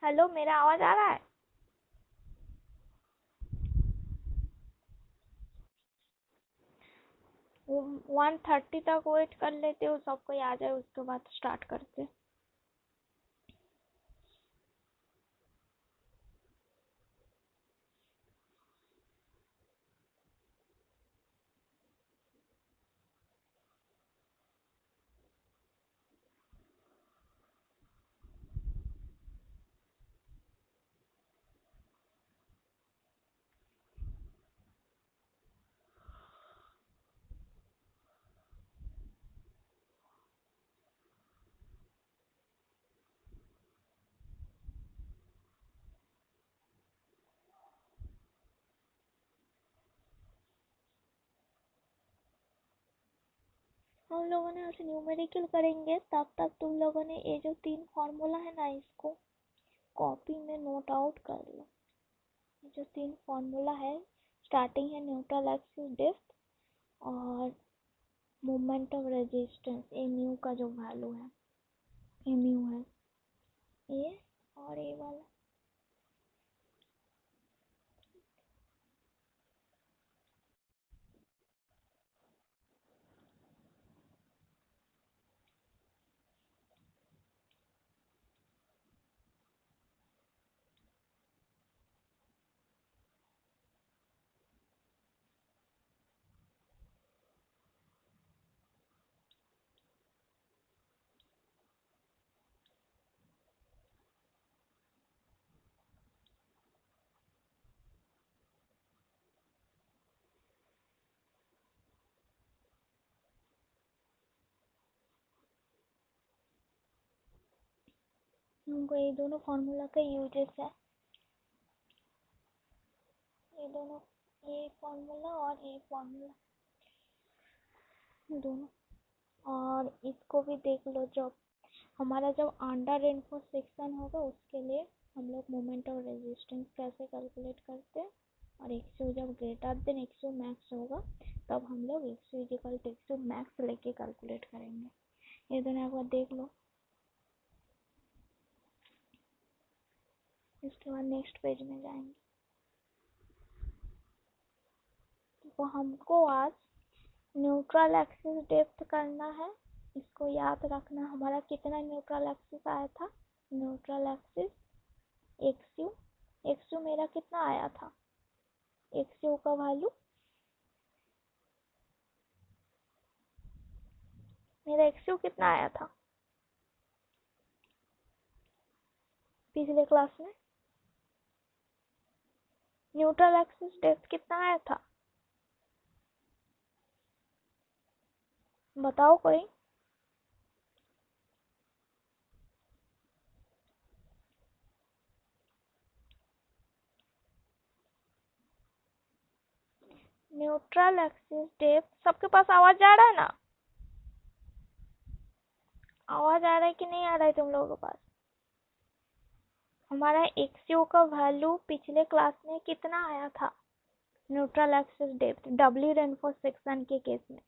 Hello, मेरा आवाज आ रहा है? 1:30 तक वेट कर लेते हो, सब कोई आ जाए उसके बाद स्टार्ट करते। हम लोगों ने ऐसे न्यूमेरिकल करेंगे, तब तक तुम लोगों ने ये जो 3 फॉर्मूला है ना, इसको कॉपी में नोट आउट कर लो। ये जो 3 फॉर्मूला है, स्टार्टिंग है न्यूट्रल एक्सिस डेप्थ और moment of resistance, A mu का जो वैल्यू है, ए म्यू है ये, और ये वाला। हमको ये दोनों फॉर्मूला का यूजेस है, ये दोनों, ये फॉर्मूला और ये फॉर्मूला दोनों। और इसको भी देख लो, जब अंडर रेनफोर्स सेक्शन होगा उसके लिए हम लोग मोमेंट ऑफ रेजिस्टेंस कैसे कैलकुलेट करते हैं, और एक्सयू जब ग्रेटर देन एक्सयू मैक्स होगा तब हम लोग एक्सयू इक्वल टू एक्सयू मैक्स लेके कैलकुलेट करेंगे। ये दोनों एक बार देख लो, इसके बाद नेक्स्ट पेज में जाएंगे। तो हमको आज न्यूट्रल एक्सिस डेप्थ करना है। इसको याद रखना, हमारा कितना न्यूट्रल एक्सिस आया था, न्यूट्रल एक्सिस एक्सयू, एक्सयू मेरा कितना आया था, एक्सयू का वैल्यू मेरा एक्सयू कितना आया था पिछले क्लास में, न्यूट्रल एक्सिस डेप्थ कितना आया था, बताओ कोई। न्यूट्रल एक्सिस डेप्थ, सबके पास आवाज आ रहा है ना? आवाज आ रहा है कि नहीं आ रहा है तुम लोगों के पास? हमारा एक्सयू का वैल्यू पिछले क्लास में कितना आया था neutral axis depth W reinforce section के केस में?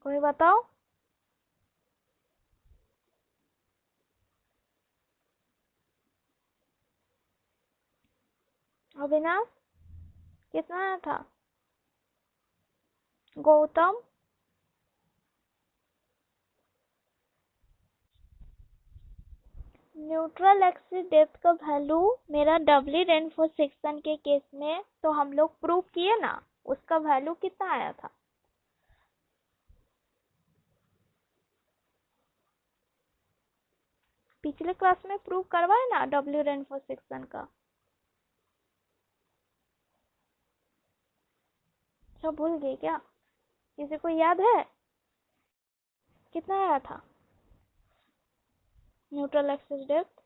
कोई बताओ। अविनाश, कितना आया था? गौतम, न्यूट्रल एक्सिस डेप्थ का वैल्यू मेरा डब्ल्यू रेनफोर्स सेक्शन के केस में तो हम लोग प्रूव किए ना, उसका वैल्यू कितना आया था? पिछले क्लास में प्रूव करवाए ना डब्ल्यू रेनफोर्स सेक्शन का। सब भूल गए क्या? किसी को याद है कितना आया था न्यूट्रल एक्सिस डेप्थ?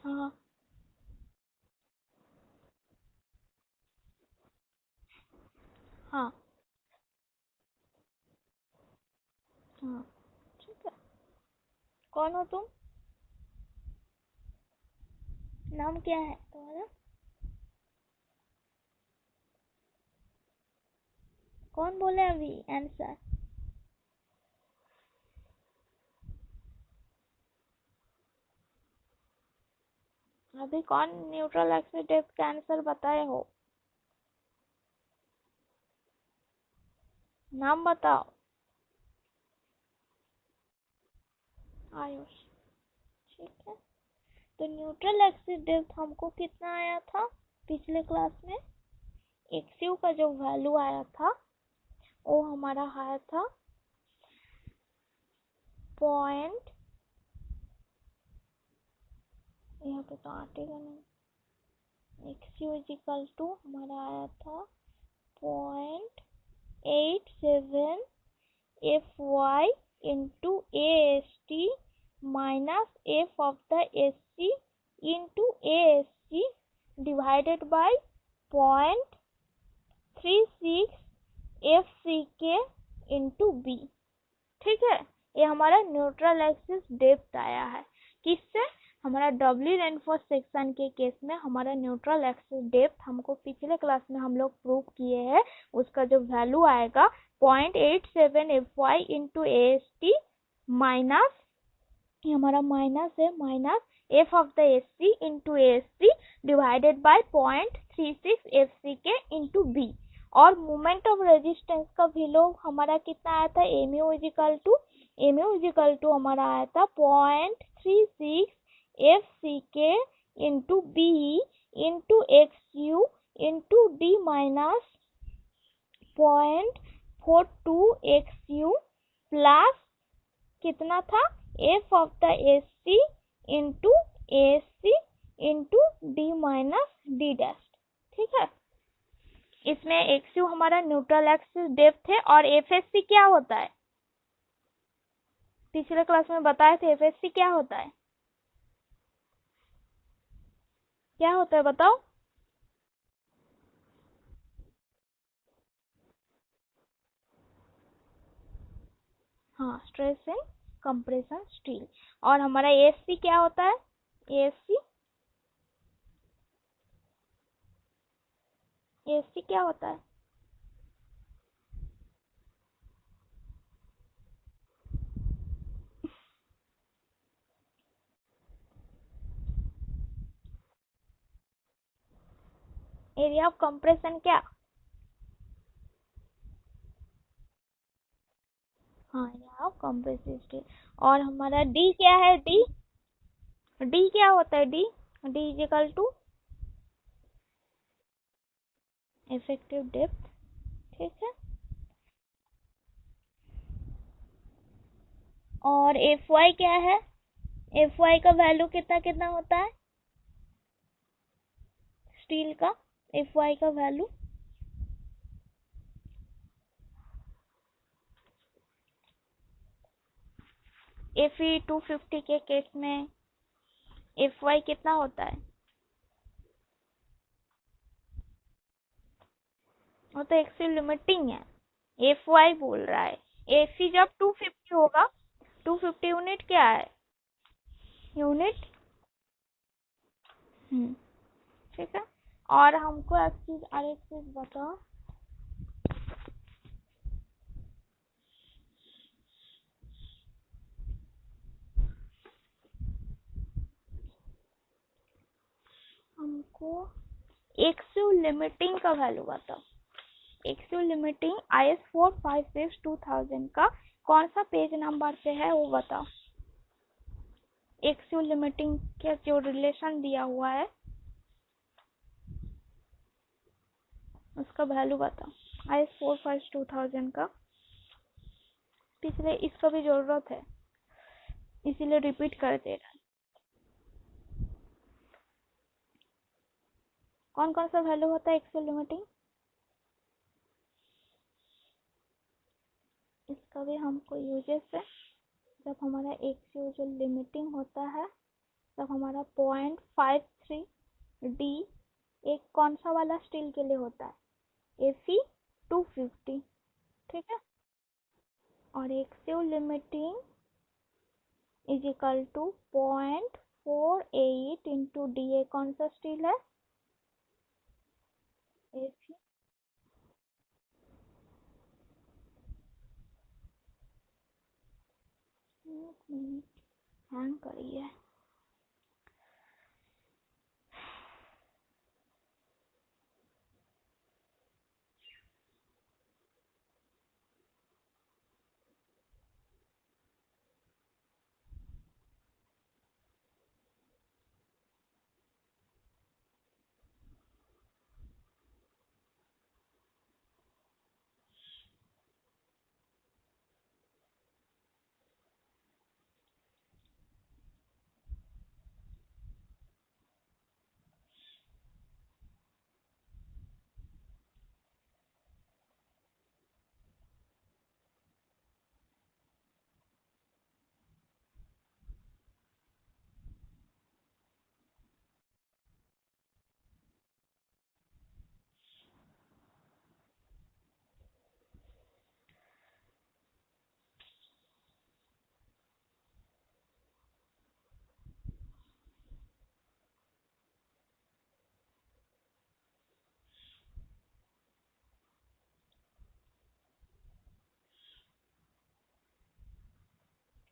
हाँ हाँ हाँ ठीक है। कौन हो तुम? नाम क्या है तुम्हारा? कौन बोले अभी आंसर? अभी कौन न्यूट्रल एक्सिस डेप्थ का आंसर बताए हो? नाम बताओ। आयुष। ठीक है। तो न्यूट्रल एक्सिस डेप्थ हमको कितना आया था पिछले क्लास में? एक्सयू का जो वैल्यू आया था वो हमारा आया था पॉइंट, यहाँ पे तो आटेगा नहीं, एक्सयू इज इक्वल टू हमारा आया था 0.87 Fy into AST minus F of the SC into ASC divided by 0.36 FCK into B। ठीक है, ये हमारा न्यूट्रल एक्सिस डेप्थ आया है। किससे? हमारा डबली रेनफोर्स सेक्शन के केस में हमारा न्यूट्रल एक्सिस डेप्थ हमको पिछले क्लास में हम लोग प्रूव किए हैं, उसका जो वैल्यू आएगा 0.87 Fy इंटू AST माइनस, ये हमारा माइनस है, minus F of the SC into AST divided by 0.36 FCK into B। और मोमेंट ऑफ रेजिस्टेंस का वैल्यू हमारा कितना आया था? mu इजिकल टू हमारा आया था 0.36 FCK into B into XU into D minus 0.42 XU plus कितना था? F of the SC into ASC into D minus D dash. ठीक है, इसमें XU हमारा न्यूट्रल एक्सिस डेप्थ है और FSC क्या होता है? पिछले क्लास में बताए थे FSC क्या होता है? क्या होता है बताओ? हाँ, स्ट्रेस इन कंप्रेशन स्टील। और हमारा ASC क्या होता है? ASC क्या होता है? एरिया ऑफ कंप्रेशन क्या? हाँ, एरिया ऑफ कंप्रेसिव स्टील। और हमारा D क्या है? D क्या होता है? D is equal to effective depth. ठीक है, और Fy क्या है? Fy का वैल्यू कितना कितना होता है स्टील का? Fy का वैल्यू Fe 250 के केस में Fy कितना होता है? वो तो एक्सिल लिमिटिंग है, Fy बोल रहा है। Fe जब 250 होगा, 250 यूनिट क्या है? यूनिट। ठीक है। और हमको एक चीज बताओ, हमको एक्सिल लिमिटिंग का वैल्यू बताओ। एक्सिल लिमिटिंग IS 456/2000 का कौन सा पेज नंबर पे है वो बताओ। एक्सिल लिमिटिंग का जो रिलेशन दिया हुआ है उसका वैल्यू बताओ। IS 456/2000 का, पिछले इसका भी जरूरत है इसीलिए रिपीट कर दे रहा है। कौन कौन सा वैल्यू होता है एक्सिल लिमिटिंग? इसका भी हमको यूजेस है। जब हमारा एक्सिल जो लिमिटिंग होता है तब हमारा 0.53D एक कौन सा वाला स्टील के लिए होता है? Fe 250। ठीक है, और x u limiting is equal to 0.48 into D. ए कौन सा स्टील है? एक मिनट, हैंग करी है।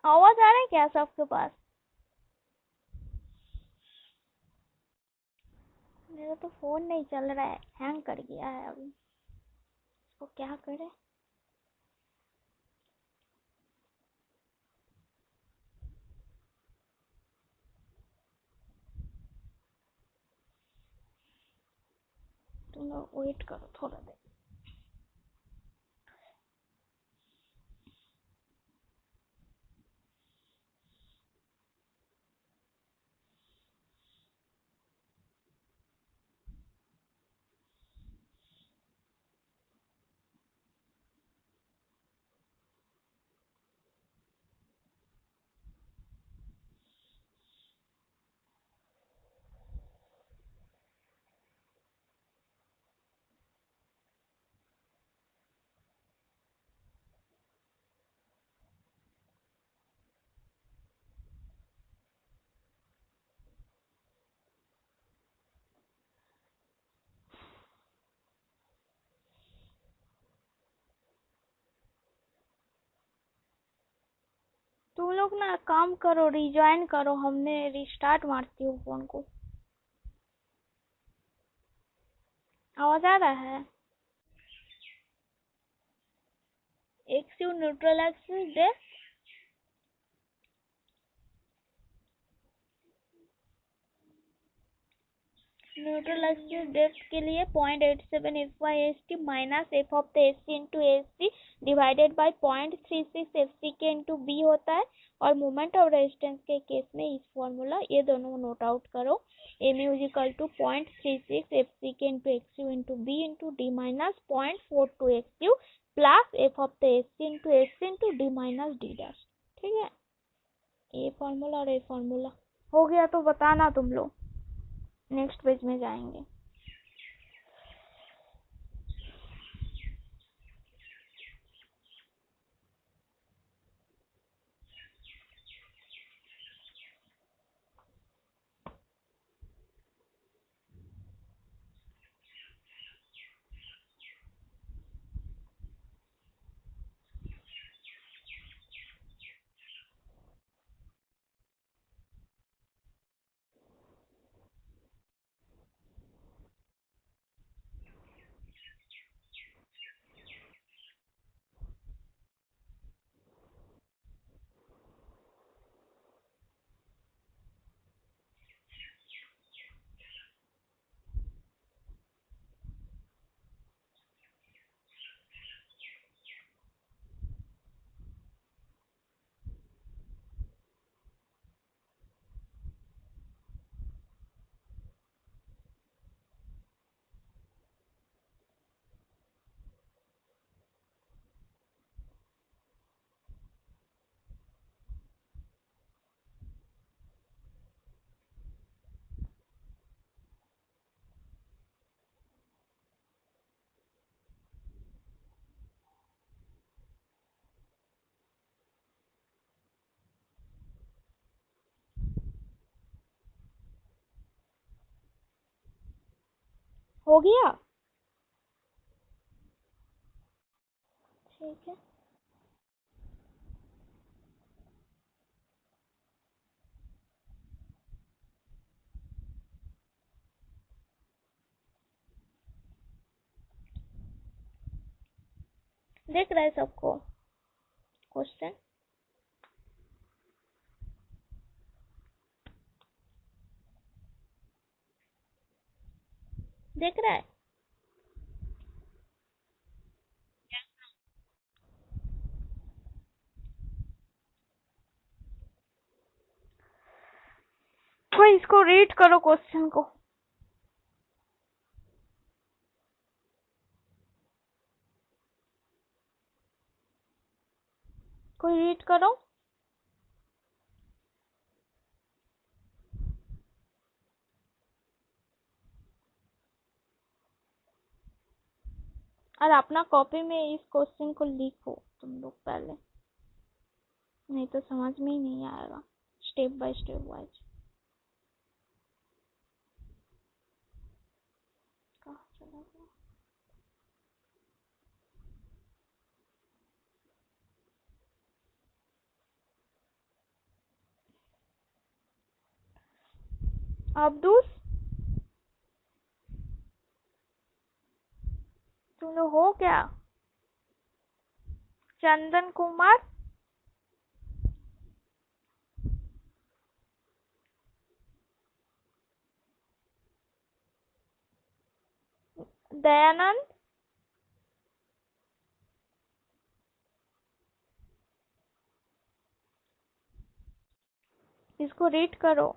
आवाज आ रहा है क्या सबके पास? मेरा तो फोन नहीं चल रहा है, हैंग कर गया है अभी। इसको क्या करे? तुम लोग वेट करो थोड़ा देर। तुम लोग ना काम करो, रिज्वाइन करो, हमने रिस्टार्ट मारती हूँ फोन को। आवाज आ रहा है? एक्सिव न्यूट्रल एक्सिस दे। न्यूट्रल एक्सिस डेप्थ के लिए 0.87 F by S T minus F of the S C into S C divided by 0.36 F C के इंटू बी होता है। और मोमेंट ऑफ रेजिस्टेंस के केस में इस फॉर्मूला ये दोनों नोट आउट करो। M U is equal to 0.36 F C के into X U into B into D minus 0.42 X you plus F of the S C into X into D minus D dash. ठीक है, ये formula और ये formula हो गया तो बताना तुम लोग। नेक्स्ट पेज में जाएंगे। हो गया? ठीक है, देख रहा है सबको क्वेश्चन? देख रहा है? कोई इसको रीड करो क्वेश्चन को। कोई रीड करो। और अपना कॉपी में इस क्वेश्चन को लिखो तुम लोग पहले, नहीं तो समझ में ही नहीं आएगा स्टेप बाय स्टेप वाइज। कहाँ चला गया? अब्दुस, तुम लोग हो क्या? चंदन कुमार, दयानंद, इसको रीड करो।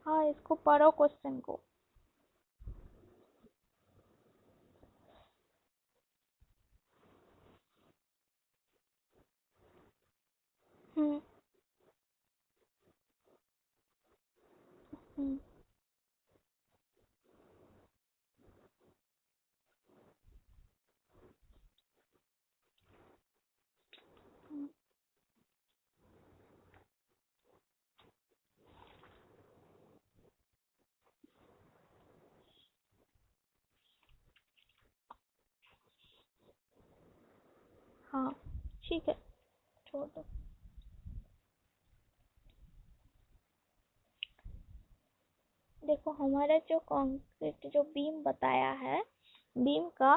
हाँ, इसको पढ़ो क्वेश्चन को। हम्म। हम्म। हाँ, ठीक है, छोड़ दो। देखो, हमारा जो कंक्रीट जो बीम बताया है, बीम का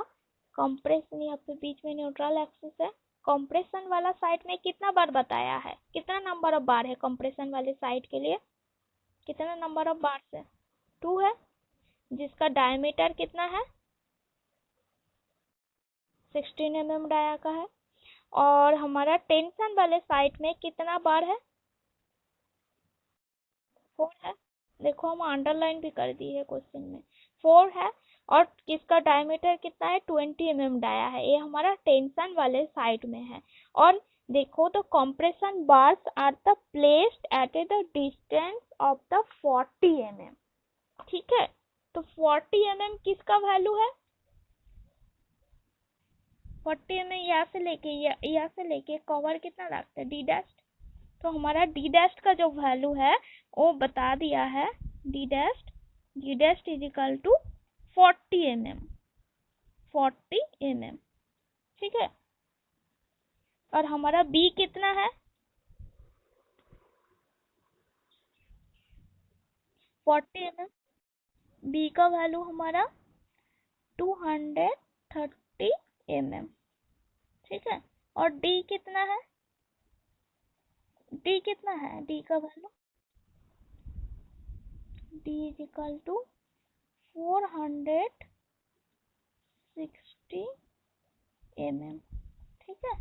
कंप्रेशन यहाँ पे बीच में न्यूट्रल एक्सिस है। कंप्रेशन वाला साइड में कितना बार बताया है? कितना नंबर ऑफ बार है कंप्रेशन वाले साइड के लिए? कितना नंबर ऑफ बार है? 2 है। जिसका डायमीटर कितना है? 16 mm डाया का है। और हमारा टेंशन वाले साइड में कितना बार है? 4 है। देखो, हम अंडरलाइन भी कर दी है क्वेश्चन में। 4 है। और इसका डायमीटर कितना है? 20 mm डाया है। ये हमारा टेंशन वाले साइड में है। और देखो तो compression bars are the placed at the distance of the 40 mm। ठीक है, तो 40 mm किसका वैल्यू है? 40 mm यहाँ से लेके कवर कितना लगता है? D dash. तो हमारा डी डैश का जो वैल्यू है वो बता दिया है। D dash is equal to 40 mm। 40 mm। ठीक है। और हमारा बी कितना है? 40 mm। बी का वैल्यू हमारा 230 mm। ठीक है। और डी कितना है? डी कितना है? डी का value D is equal to 460 mm। ठीक है।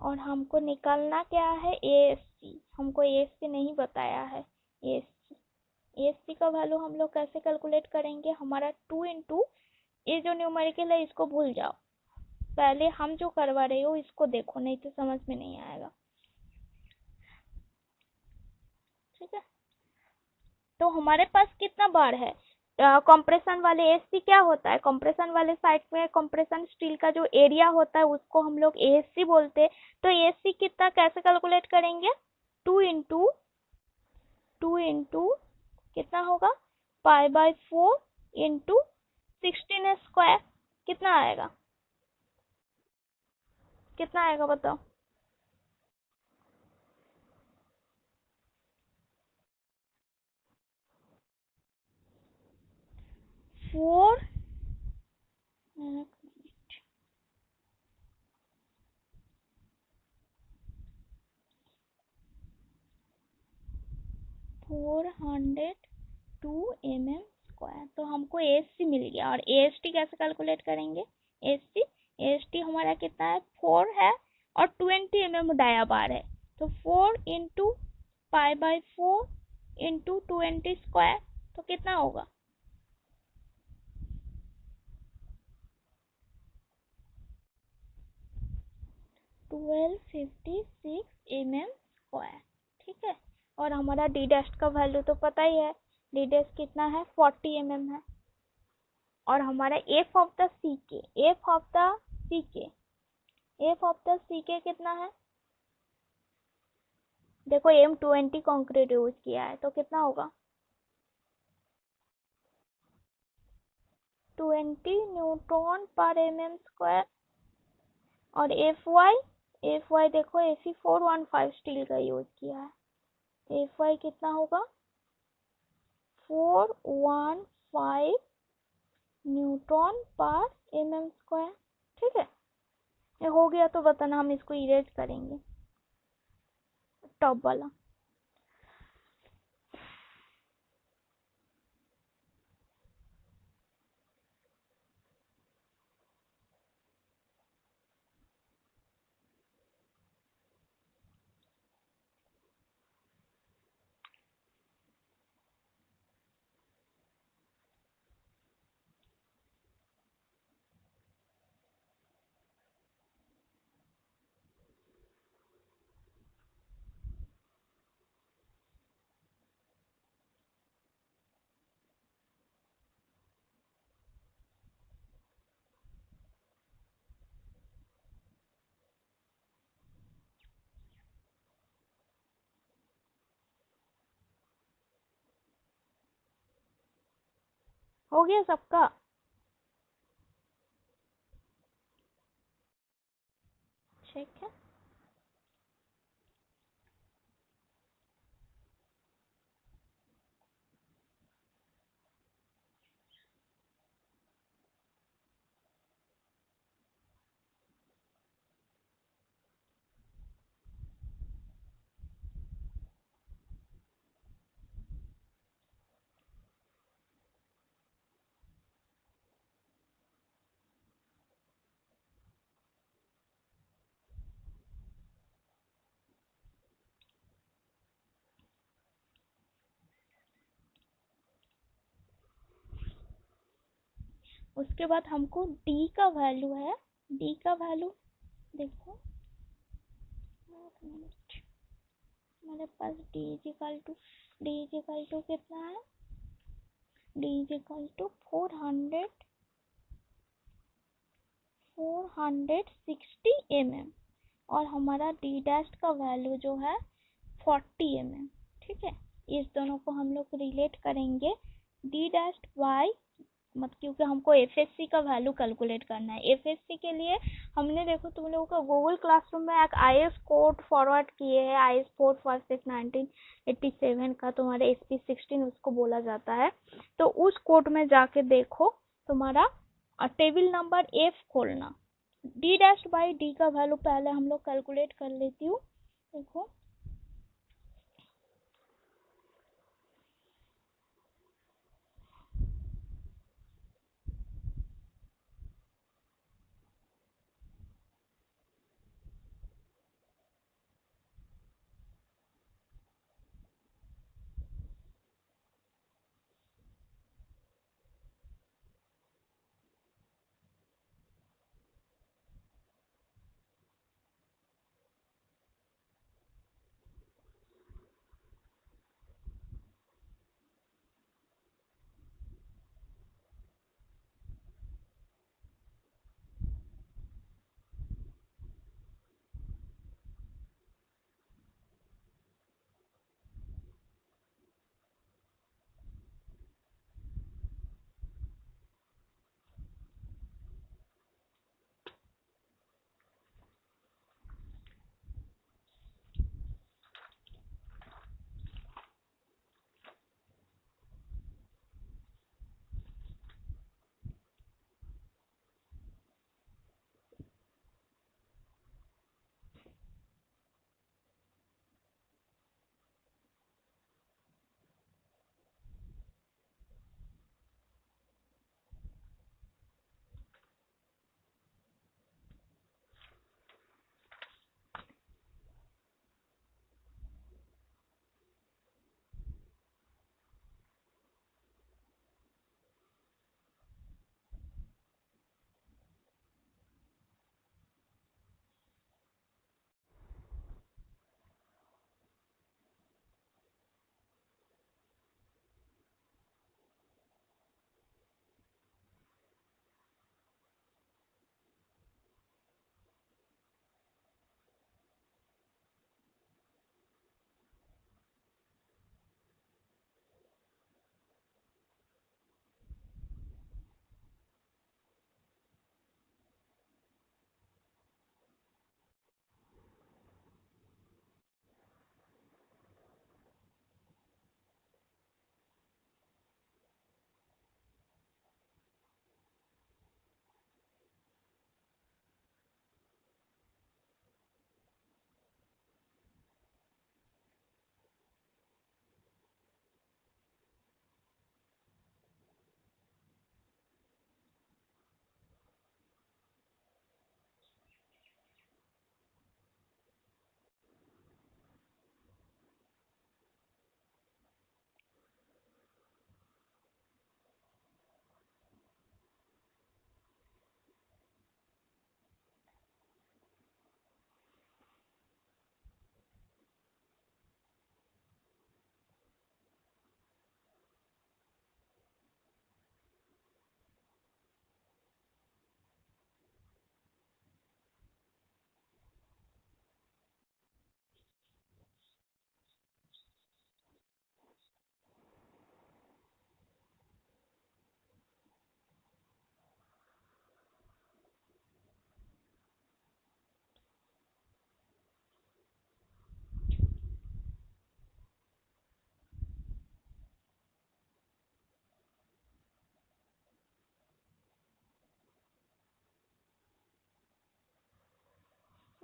और हमको निकालना क्या है? एएससी। हमको एएससी नहीं बताया है। एएससी का वैल्यू हम लोग कैसे कैलकुलेट करेंगे? हमारा 2 इंटू ये जो न्यूमेरिकल है इसको भूल जाओ, पहले हम जो करवा रहे हो इसको देखो, नहीं तो समझ में नहीं आएगा। ठीक है, तो हमारे पास कितना बार है? कंप्रेशन वाले एएससी क्या होता है? कंप्रेशन वाले साइड में कंप्रेशन स्टील का जो एरिया होता है उसको हम लोग एएससी बोलते हैं। तो एएससी कितना कैसे कैलकुलेट करेंगे? 2 इंटू कितना होगा, π/4 इंटू 16 स्क्वायर, कितना आएगा, कितना आएगा बताओ। 4 402 mm²। तो हमको ASC मिल गया। और AST कैसे कैलकुलेट करेंगे, AST हमारा कितना है, 4 है और 20 mm डाया बार है, तो 4 इंटू π/4 इंटू 20 स्क्वायर, तो कितना होगा, 1256 mm²। ठीक है। और हमारा डी डैश का वैल्यू तो पता ही है, डी डैश कितना है, 40 mm है। और हमारा एफ ऑफ द सी के, एफ ऑफ द सी के, एफ ऑफ द सी के कितना है, देखो M20 कंक्रीट यूज किया है, तो कितना होगा, 20 न्यूटन पर mm²। और एफ वाई देखो Fe415 स्टील का यूज किया है, एफ वाई कितना होगा, 415 न्यूटन पर mm²। ठीक है, ये हो गया तो बताना, हम इसको इरेज करेंगे टॉप वाला। हो गया सबका, ठीक है। उसके बाद हमको डी का वैल्यू है, डी का वैल्यू देखो, मेरे पास डी इजिकल टू कितना है, डी इजिकल टू 460 mm। और हमारा डी डैश का वैल्यू जो है 40 mm। ठीक है, इस दोनों को हम लोग रिलेट करेंगे डी डैश बाई, मत क्योंकि हमको एफएससी का वैल्यू कैलकुलेट करना है। एफएससी के लिए हमने देखो तुम लोगों का गूगल क्लासरूम में एक आईएस कोड फॉरवर्ड किए हैं, IS 456/1987 का, तुम्हारे SP16 उसको बोला जाता है। तो उस कोड में जाके देखो, तुम्हारा टेबल नंबर F खोलना, डी डैश बाई डी का वैल्यू पहले हम लोग कैलकुलेट कर लेती हूँ। देखो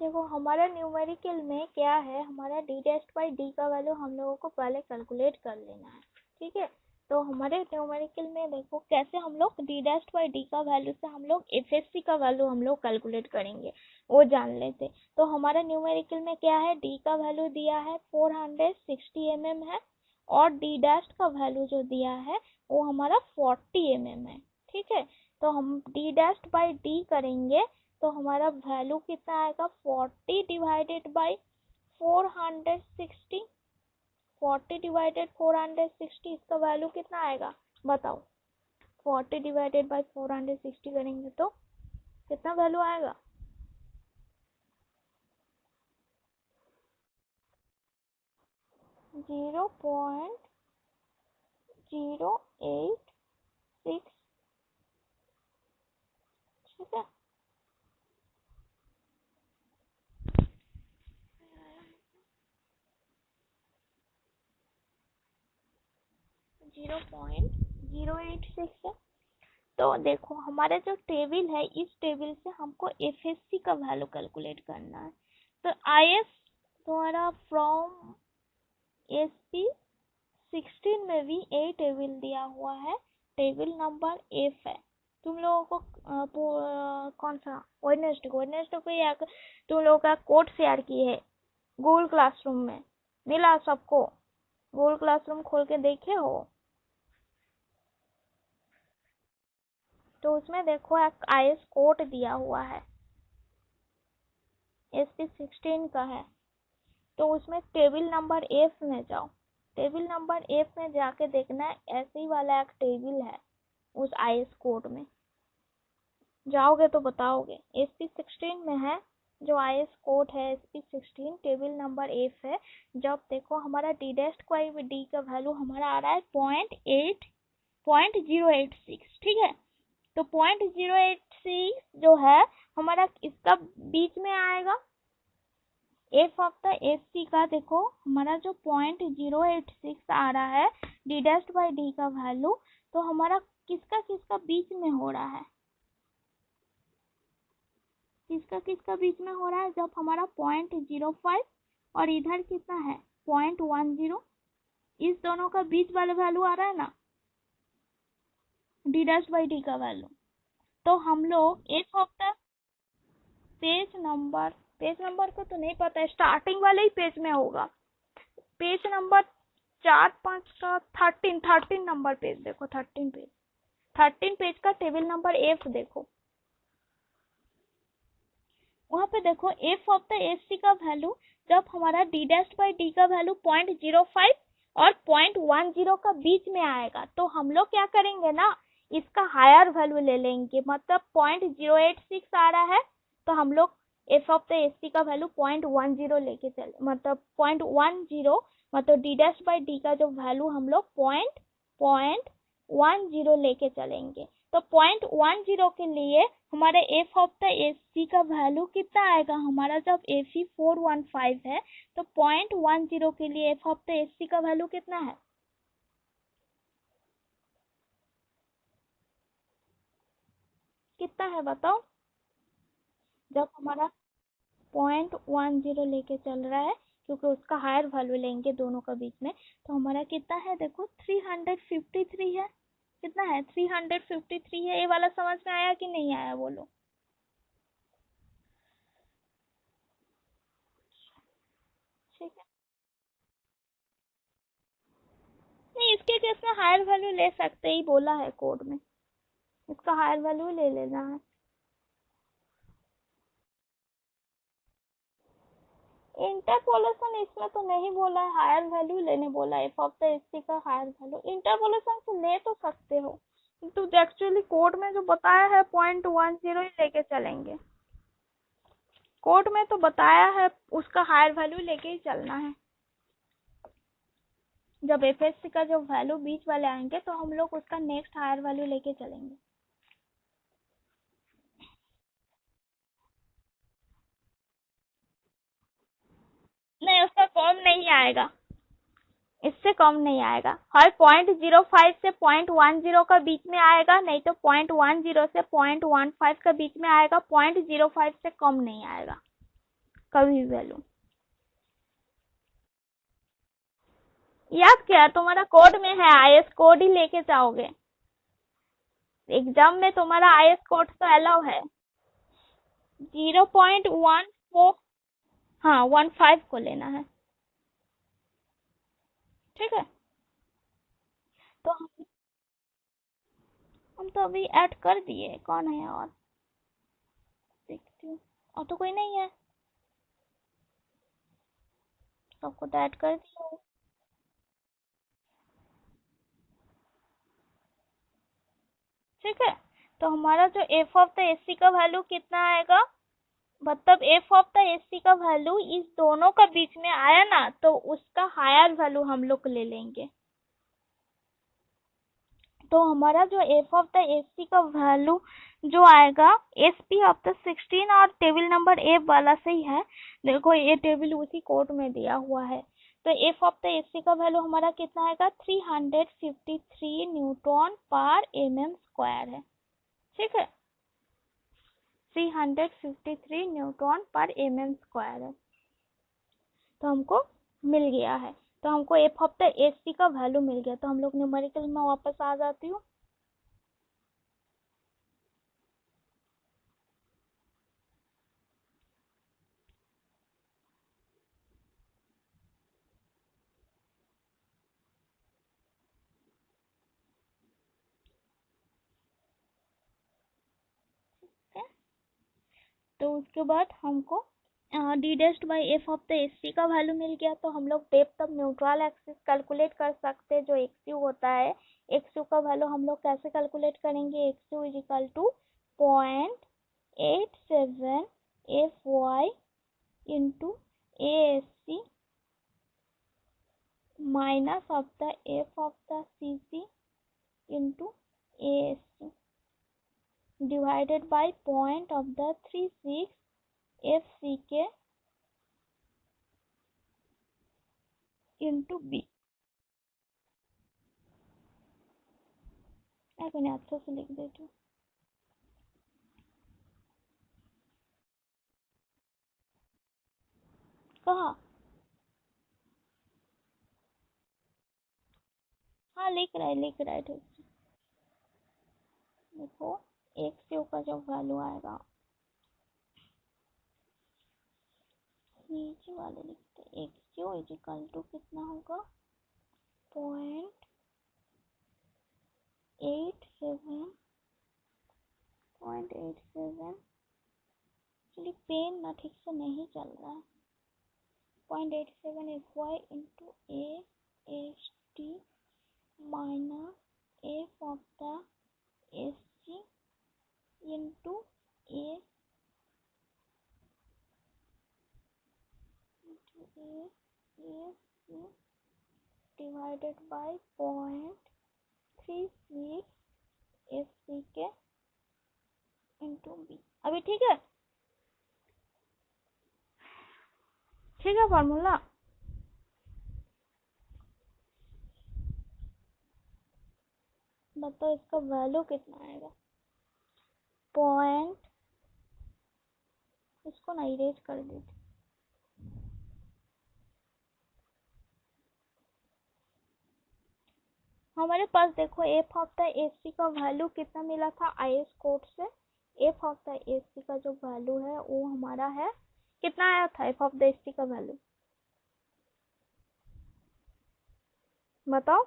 देखो हमारा न्यूमेरिकल में क्या है, हमारा डी डैश बाई डी का वैल्यू हम लोगों को पहले कैलकुलेट कर लेना है, ठीक है। तो हमारे न्यूमेरिकल में देखो कैसे हम लोग डी डैश बाई डी का वैल्यू से हम लोग एफएससी का वैल्यू हम लोग कैलकुलेट करेंगे, वो जान लेते। तो हमारा न्यूमेरिकल में क्या है, डी का वैल्यू दिया है 460 mm है, और डी डैश का वैल्यू जो दिया है वो हमारा 40 mm है, ठीक है। तो हम डी डैश बाई डी करेंगे तो हमारा वैल्यू कितना आएगा, 40 डिवाइडेड बाई 460, 40 डिवाइडेड 460, इसका वैल्यू कितना आएगा बताओ। 40 डिवाइडेड बाई 460 करेंगे तो कितना वैल्यू आएगा, 0.086, ठीक है। 0.086 है। तो देखो हमारे जो टेबल है, इस टेबल से हमको एफएससी का वैल्यू कैलकुलेट करना है। तो आईएस तुम्हारा फ्रॉम एसपी 16 में भी ए टेबल दिया हुआ है, टेबल नंबर एफ है। तुम लोगों को कौन सा वेडनेसडे को या तुम लोगों का कोड शेयर की है गूगल क्लासरूम में, मिला सबको? गूगल क्लासरूम खोल के देखे हो? तो उसमें देखो एक आईएस कोड दिया हुआ है, एसपी 16 का है। तो उसमें टेबल नंबर एफ में जाओ, टेबल नंबर एफ में जाके देखना है, ऐसे ही वाला एक टेबल है उस आईएस कोड में, जाओगे तो बताओगे। एसपी 16 में है जो आईएस कोड है, एसपी 16 टेबल नंबर एफ है। जब देखो हमारा डी डैश बाई डी का वैल्यू हमारा आ रहा है 0.086, ठीक है। तो 0.086 जो है हमारा इसका बीच में आएगा, एफ ऑफ द एससी का। देखो हमारा जो 0.086 आ रहा है डी डैश बाई डी का वैल्यू, तो हमारा किसका किसका बीच में हो रहा है, किसका किसका बीच में हो रहा है, जब हमारा 0.05 और इधर कितना है 0.10, इस दोनों का बीच वाला वैल्यू आ रहा है ना डी डैश बाई डी का वैल्यू। तो हम लोग F of the page number को तो नहीं पता है, स्टार्टिंग वाले ही पेज में होगा, पेज नंबर 4-5 का 13 नंबर पेज देखो, 13 पेज का टेबल नंबर एफ देखो, वहां पे देखो एफ ऑफ द एससी का वैल्यू जब हमारा डी डैश बाई डी का वैल्यू 0.05 और 0.10 का बीच में आएगा, तो हम लोग क्या करेंगे ना, इसका हायर वैल्यू ले लेंगे। मतलब 0.086 आ रहा है तो हम लोग एफ ऑफ द एससी का वैल्यू 0.10 लेके चले, मतलब 0.10, मतलब डी डैश बाई डी का जो वैल्यू हम लोग 0.10 लेके चलेंगे। तो 0.10 के लिए हमारे एफ ऑफ द एससी का वैल्यू कितना आएगा, हमारा जब एफई 415 है तो 0.10 के लिए एफ ऑफ द एससी का वैल्यू कितना है, कितना है बताओ। जब हमारा 0.10 लेके चल रहा है, क्योंकि उसका हायर वैल्यू लेंगे दोनों का बीच में, तो हमारा कितना है देखो 353 है, कितना है 353 है। ये वाला समझ में आया कि नहीं आया बोलो। ठीक है, नहीं इसके केस में हायर वैल्यू ले सकते ही बोला है कोड में, इसका हायर वैल्यू ले लेना है। इंटरपोलेशन इसमें तो नहीं बोला है, हायर वैल्यू लेने बोला है, एफ ऑफ द एससी का हायर वैल्यू। इंटरपोलेशन से ले तो सकते हो, तो एक्चुअली कोड में जो बताया है 0.10 ही लेके चलेंगे, कोड में तो बताया है उसका हायर वैल्यू लेके ही चलना है। जब एफएससी का जो वैल्यू बीच वाले आएंगे तो हम लोग उसका नेक्स्ट हायर वैल्यू लेके चलेंगे। नहीं उसका कम नहीं आएगा, इससे कम नहीं आएगा, हर 0.05 से 0.10 का बीच में आएगा, नहीं तो 0.10 से 0.15 का बीच में आएगा, 0.05 से कम नहीं आएगा। कभी भी वैल्यू। याद क्या, तुम्हारा कोड में है, आईएस कोड ही लेके जाओगे एग्जाम में, तुम्हारा आईएस कोड तो अलाउ है। 0.14, हाँ 15 को लेना है, ठीक है। तो हम तो अभी ऐड कर दिए, कौन है और देखती हूँ, और तो कोई नहीं है, सबको तो ऐड कर दिया हूँ। ठीक है, तो हमारा जो एफ ऑफ द एसी का वैल्यू कितना आएगा, मतलब एफ ऑफ द एसी का वैल्यू इस दोनों का बीच में आया ना, तो उसका हायर वैल्यू हम लोग ले लेंगे। तो हमारा जो एफ ऑफ द एसी का वैल्यू जो आएगा, एस पी ऑफ द 16 और टेबल नंबर ए वाला से ही है, देखो ये टेबल उसी कोड में दिया हुआ है। तो एफ ऑफ द एसी का वैल्यू हमारा कितना आएगा, 353 न्यूटन पर mm स्क्वायर है, ठीक है। 353 न्यूटन पर mm स्क्वायर है, तो हमको मिल गया है। तो हमको एफ ऑफ द एसी का वैल्यू मिल गया, तो हम लोग न्यूमेरिकल में वापस आ जाती हूँ। तो उसके बाद हमको डी डेस्ट by F of the S C का वैल्यू मिल गया, तो हम लोग depth of neutral axis calculate कर सकते हैं, जो एक्स यू होता है। एक्स यू का वैल्यू हम लोग कैसे कैलकुलेट करेंगे, X U is equal to 0.87 F Y into A S C minus of the F of the C C into A S C divided by point of the 36 F C के into B. मैंने अच्छे से लिख देती हूँ। कहाँ, हाँ लिख रहा है ठीक से। देखो एक्स यू का जो वैल्यू आएगा, नीचे वाले लिखते हैं, X U is equal to कितना होगा, 0.87 एक्चुअली पेन ना ठीक से नहीं चल रहा है। 0.87 F Y into A S T minus F of the S C into A divided by 0.36 F C के इंटू बी। अभी ठीक है, ठीक है फॉर्मूला। बताओ इसका वैल्यू कितना आएगा, पॉइंट, इसको ना इरेज कर देते। हमारे पास देखो एफ ऑफ द एसी का वैल्यू कितना मिला था आईएस कोड से। एफ ऑफ द एसी का जो वैल्यू है वो हमारा है, कितना आया था एफ ऑफ द एसी का वैल्यू, बताओ।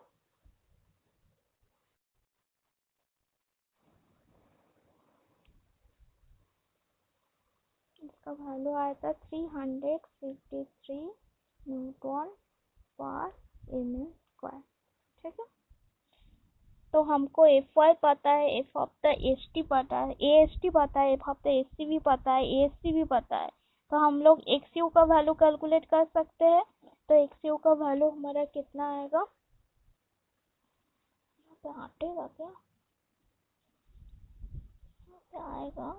इसका वैल्यू आया था 353 न्यूटन पर mm स्क्वायर, ठीक है। तो हमको एफ वाई पता है, F of the S T पता है, ए एस टी पता है, F of the S C भी पता है, ए एस सी भी पता है। तो हम लोग एक्स यू का वैल्यू कैलकुलेट कर सकते हैं। तो एक्स यू का वैल्यू हमारा कितना आएगा, हटेगा क्या, आएगा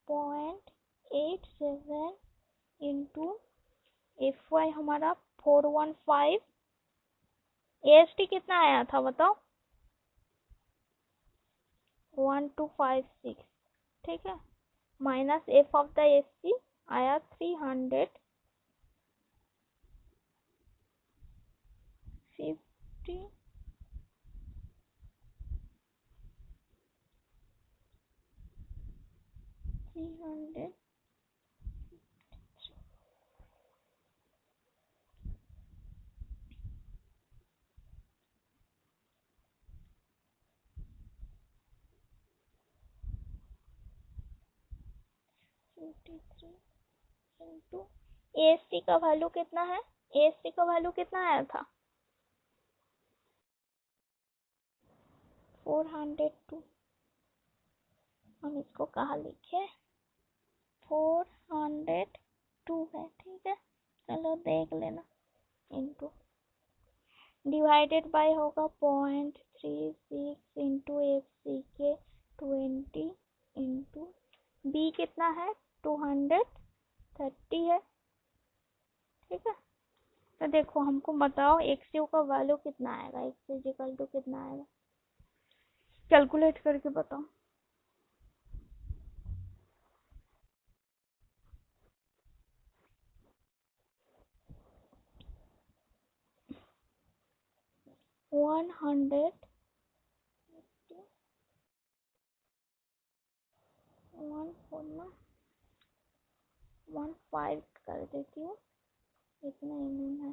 0.87 इंटू एफ वाई हमारा 415, ए एस टी कितना आया था बताओ, 1256, ठीक है, minus F of the S C आया 350 300 53 इंटू ASC का वैल्यू कितना है? ASC का वैल्यू कितना आया था? 402। हम इसको कहाँ लिखे? 402 है, ठीक है, चलो देख लेना। इंटू डिवाइडेड बाय होगा 0.36 इंटू FC के 20 इंटू B कितना है? 230 है, ठीक है। तो देखो हमको बताओ XU का वैल्यू कितना आएगा, x इक्वल टू कितना आएगा, कैलकुलेट करके बताओ। वन हंड्रेड 15 कर देती हूँ, इतना है,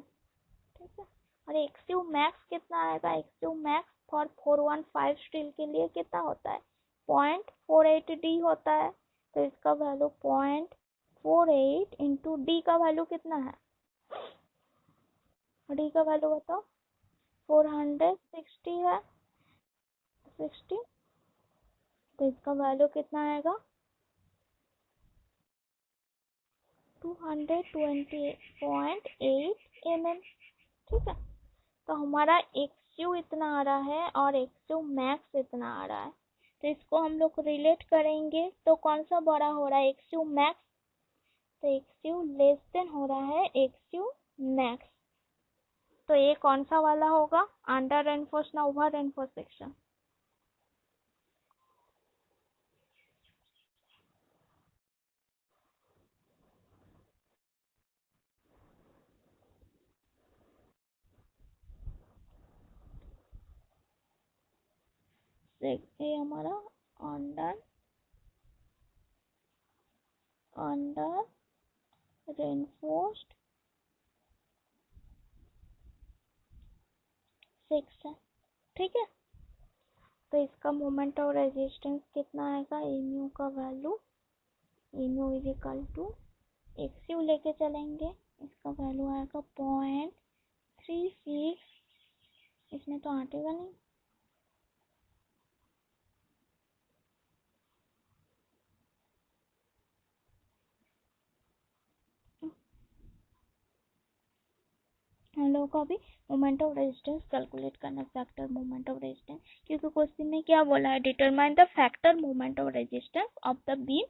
ठीक है। और XU मैक्स कितना आएगा? XU मैक्स फॉर 415 स्टील के लिए कितना होता है? 0.48D होता है। तो इसका वैल्यू 0.48 इंटू D का वैल्यू कितना है? D का वैल्यू बताओ। 460 है, 60, तो इसका वैल्यू कितना आएगा? 228.8 mm, ठीक है। तो हमारा XU इतना आ रहा है और XU मैक्स इतना आ रहा है, तो इसको हम लोग रिलेट करेंगे तो कौन सा बड़ा हो रहा है? XU max. तो XU लेस देन हो रहा है XU मैक्स, तो ये कौन सा वाला होगा? अंडर रेनफोर्स ना ओवर रेनफोर्स सेक्शन? ये हमारा अंडर अंडर रेनफोर्स्ड सेक्शन, ठीक है। तो इसका मोमेंट ऑफ रेजिस्टेंस कितना आएगा? एम्यू का value, M U is equal to XU लेके चलेंगे, इसका वैल्यू आएगा 0.36, इसमें तो आटेगा नहीं, हम लोगों को अभी मोमेंट ऑफ रेजिस्टेंस कैलकुलेट करना, फैक्टर मोमेंट ऑफ रेजिस्टेंस, क्योंकि क्वेश्चन में क्या बोला है? Determine the factor moment of resistance of the beam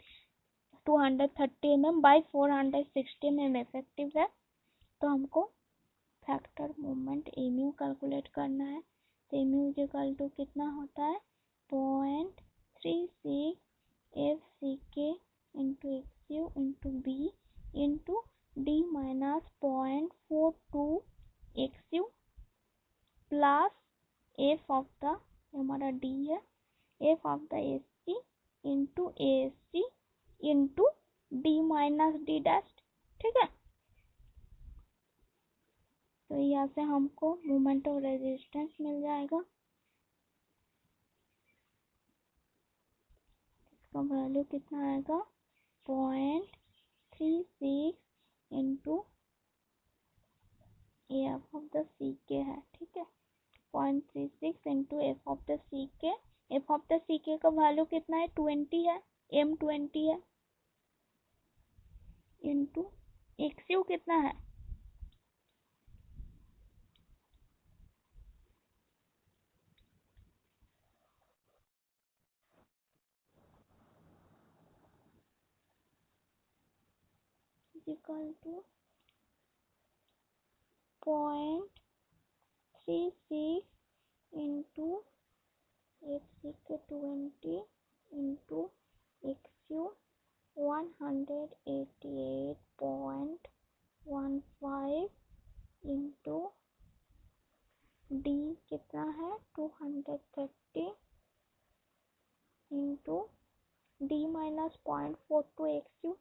230 mm by 460 mm effective है, तो हमको फैक्टर मोमेंट एम्यू कैलकुलेट करना है। तो एम्यू इज इक्वल टू कितना होता है? 0.36 FCK into XU into B into D minus 0.42 XU plus F of the, हमारा D है, F of the SC into ASC into D minus D dash, ठीक है। तो यहाँ से हमको मोमेंट ऑफ रेजिस्टेंस मिल जाएगा, इसका वैल्यू कितना आएगा? 0.36 into F of the C के है, ठीक है, 0.36 into F of the C के, एफ ऑफ द सी के का वैल्यू कितना है? 20 है, M20 है, इंटू XU कितना है? इक्वल टू 0.36 इंटू FC के 20 into XU 188 into D minus 0.42 X U,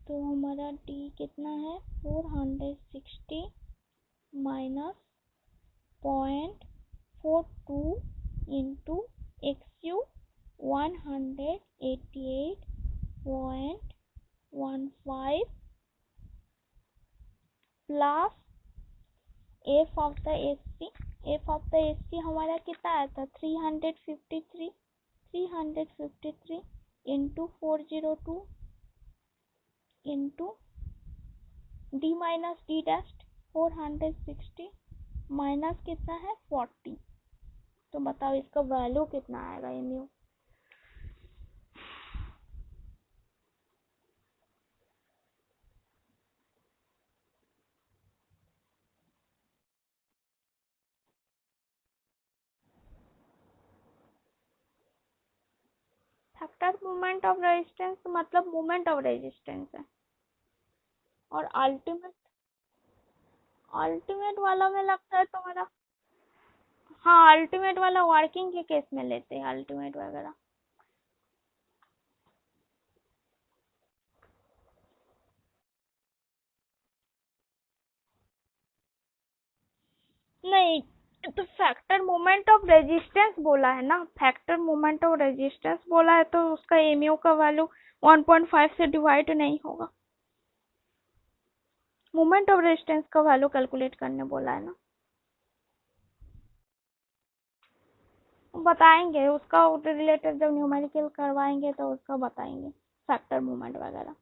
तो हमारा डी कितना है 460 minus 0.42 into X U 188.15 plus F of the S C. F of the S C हमारा कितना आया था 353 into 402 into D minus D dash 460 minus कितना है 40। तो बताओ इसका वैल्यू कितना आएगा MU. Factor moment of resistance मतलब मोमेंट ऑफ रेजिस्टेंस है, और अल्टीमेट वाला में लगता है तुम्हारा, हाँ अल्टीमेट वाला वर्किंग के केस में लेते हैं अल्टीमेट वगैरह। नहीं तो फैक्टर मोमेंट ऑफ रेजिस्टेंस बोला है ना, फैक्टर मोमेंट ऑफ रेजिस्टेंस बोला है तो उसका एमयू का वैल्यू 1.5 से डिवाइड नहीं होगा। मोमेंट ऑफ रेजिस्टेंस का वैल्यू कैलकुलेट करने बोला है ना, बताएंगे उसका रिलेटेड जब न्यूमेरिकल करवाएंगे तो उसका बताएंगे फैक्टर मोमेंट वगैरह,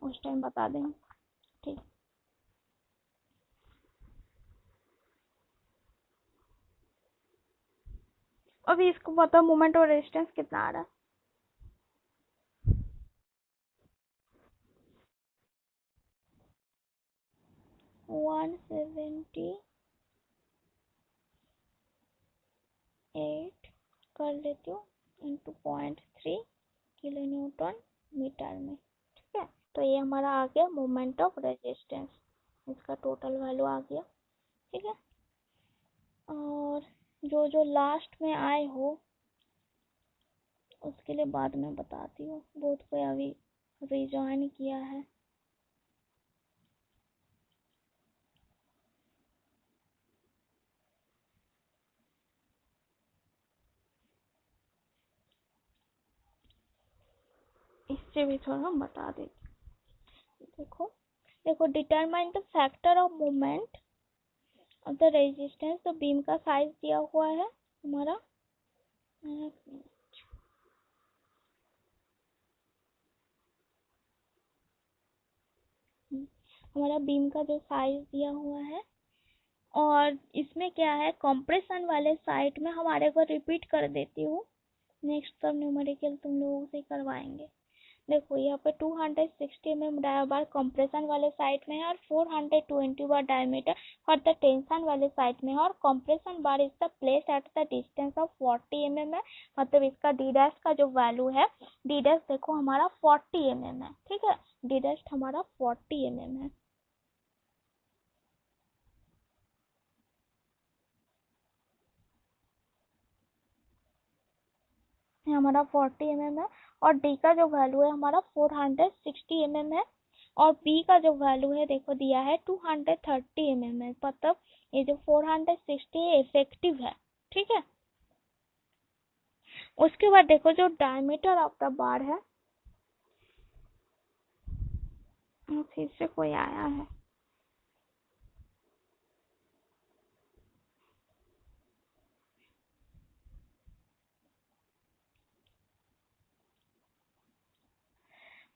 उस टाइम बता देंगे। ठीक, अभी इसको पता मोमेंट और रेजिस्टेंस कितना आ रहा है। 178 कर लेती हूँ इंटू 0.3 किलो न्यूटन मीटर में। ठीक है, तो ये हमारा आ गया मोमेंट ऑफ रेजिस्टेंस, इसका टोटल वैल्यू आ गया। ठीक है, और जो जो लास्ट में आए हो उसके लिए बाद में बताती हूँ, बहुत कोई अभी रिजॉइन किया है। इससे भी थोड़ा हम बता देते। देखो देखो determine the factor of moment of the resistance, तो बीम का साइज दिया हुआ है हमारा, हमारा बीम का जो साइज दिया हुआ है, और इसमें क्या है कंप्रेशन वाले साइड में हमारे को रिपीट कर देती हूँ, नेक्स्ट सब न्यूमेरिकल तुम लोगों से करवाएंगे। देखो यहाँ पे 260 mm बार कंप्रेशन वाले साइड में है और 420 बार डायमीटर और द टेंशन वाले साइड में है, और compression bar is the place at the distance of 40 mm है, मतलब इसका डी डैश का जो वैल्यू है, डी डैश देखो हमारा 40 mm है। ठीक है, डी डैश हमारा 40 mm है। हमारा 40 mm है, और डी का जो वैल्यू है हमारा 460 mm है, और बी का जो वैल्यू है देखो दिया है 230 mm है, मतलब ये जो 460 इफेक्टिव है। ठीक है, उसके बाद देखो जो डायमीटर ऑफ द बार है, फिर से कोई आया है,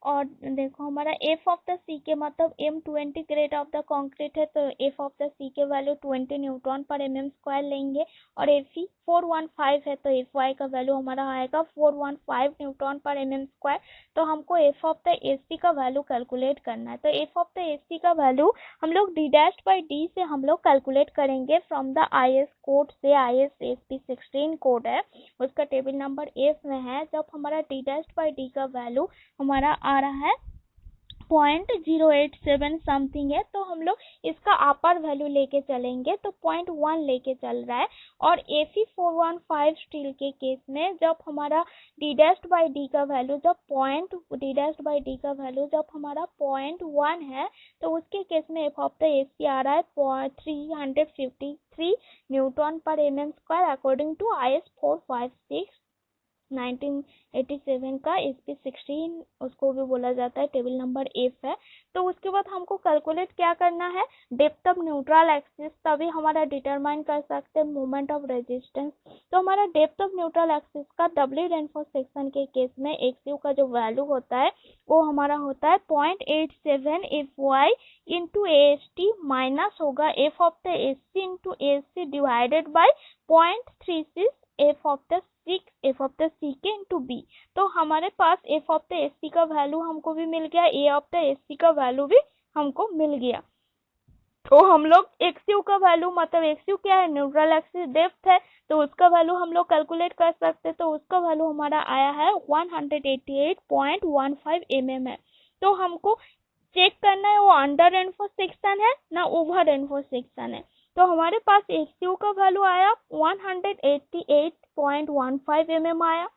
और देखो हमारा एफ ऑफ द सी के मतलब M20 grade of the concrete है, तो एफ ऑफ द सी के वैल्यू 20 न्यूटन पर mm स्क्वायर लेंगे, और एफ 415 है तो एफ वाई का वैल्यू हमारा आएगा 415 न्यूटन पर mm स्क्वायर। तो हमको एफ ऑफ द ए सी का वैल्यू कैलकुलेट करना है, तो एफ ऑफ द ए सी का वैल्यू हम लोग डी डैश बाई डी से हम लोग कैलकुलेट करेंगे फ्रॉम द IS कोड से, IS ASP 16 कोड है, उसका टेबल नंबर एफ में है। जब हमारा डी डैश बाई डी का वैल्यू हमारा आ रहा है 0.087 समथिंग है, तो हम लोग इसका अपर वैल्यू लेके चलेंगे तो 0.1 लेके चल रहा है। और Fe415 स्टील के केस में जब हमारा d डैश्ड बाई डी का वैल्यू जब हमारा 0.1 है तो उसके केस में एफ ऑफ द एसी आ रहा है 353 न्यूटन पर mm² अकॉर्डिंग टू IS 456 1987 का SP16, उसको भी बोला जाता है, टेबल नंबर एफ है। तो उसके बाद हमको कैलकुलेट क्या करना है, डेप्थ ऑफ न्यूट्रल एक्सिस, तभी हमारा डिटरमाइन कर सकते हैं मोमेंट ऑफ रेजिस्टेंस। तो हमारा डेप्थ ऑफ न्यूट्रल एक्सिस का डब्ल्यू रेनफोर्स सेक्शन के केस में एक्सयू का जो वैल्यू होता है वो हमारा होता है 0.87 FY इंटू AST माइनस होगा F of the AC into ASC divided by 0.36 F of the C के इंटू बी। तो हमारे पास एफ ऑफ द एसी का वैल्यू हमको भी मिल गया, ए ऑफ द एसी का वैल्यू भी हमको मिल गया। तो हम लोग एक्सयू का वैल्यू, मतलब एक्सयू क्या है, न्यूट्रल एक्सिस डेप्थ है, तो उसका वैल्यू हम लोग कैलकुलेट कर सकते हैं। तो उसका वैल्यू हमारा आया है 188.15 mm है। तो हमको चेक करना है वो अंडर रेनफोर्स सेक्शन है ना ओवर रेनफोर्स सेक्शन है। तो हमारे पास एक्सयू का वैल्यू आया 188.15 mm आया,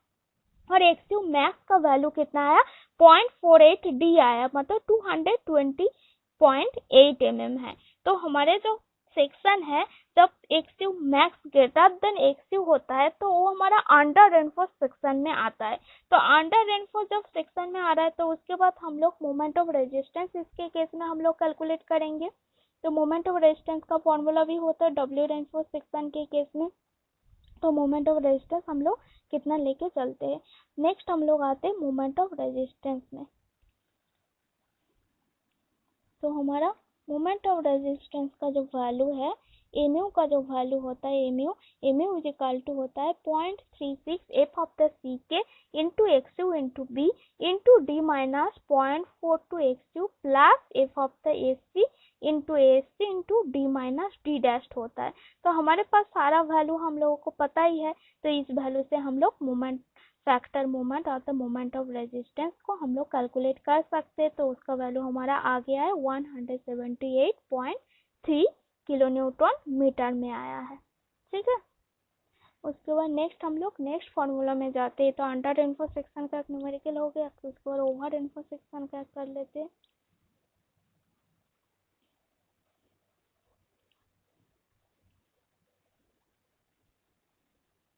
और एक्सयू मैक्स का वैल्यू कितना आया 0.48 D आया, मतलब 220.8 mm है। तो हमारे जो सेक्शन है जब एक्सयू मैक्स ग्रेटर देन एक्सयू होता है तो वो हमारा अंडर रेनफोर्स सेक्शन में आता है। तो अंडर रेनफोर्स जब सेक्शन में आ रहा है तो उसके बाद हम लोग मोमेंट ऑफ रेजिस्टेंस इसके केस में हम लोग कैलकुलेट करेंगे। तो मोमेंट ऑफ रेजिस्टेंस का फॉर्मूला भी होता है डब्ल्यू रेनफोर्स सेक्शन के केस में। तो मोमेंट ऑफ रेजिस्टेंस हम लोग कितना लेके चलते हैं। नेक्स्ट हम लोग आते हैं मोमेंट ऑफ रेजिस्टेंस में। तो हमारा मोमेंट ऑफ रेजिस्टेंस का जो वैल्यू है, एमयू का जो वैल्यू होता है, एमयू इज इक्वल टू होता है 0.36 एफ ऑफ द सी के into XU into B into D minus 0.42 XU plus F of the AC into AC into D minus D dashed होता है। तो हमारे पास सारा वैल्यू हम लोगों को पता ही है, तो इस वैल्यू से हम लोग मोमेंट फैक्टर मोमेंट और द मोमेंट ऑफ रेजिस्टेंस को हम लोग कैलकुलेट कर सकते हैं। तो उसका वैल्यू हमारा आ गया है 178.3 किलो न्यूटन मीटर में आया है। ठीक है, उसके बाद नेक्स्ट हम लोग नेक्स्ट फॉर्मूला में जाते हैं। तो अंडर रेनफोर्स सेक्शन का न्यूमेरिकल हो गया, तो उसके बाद ओवर रेनफोर्स सेक्शन का कर लेते हैं।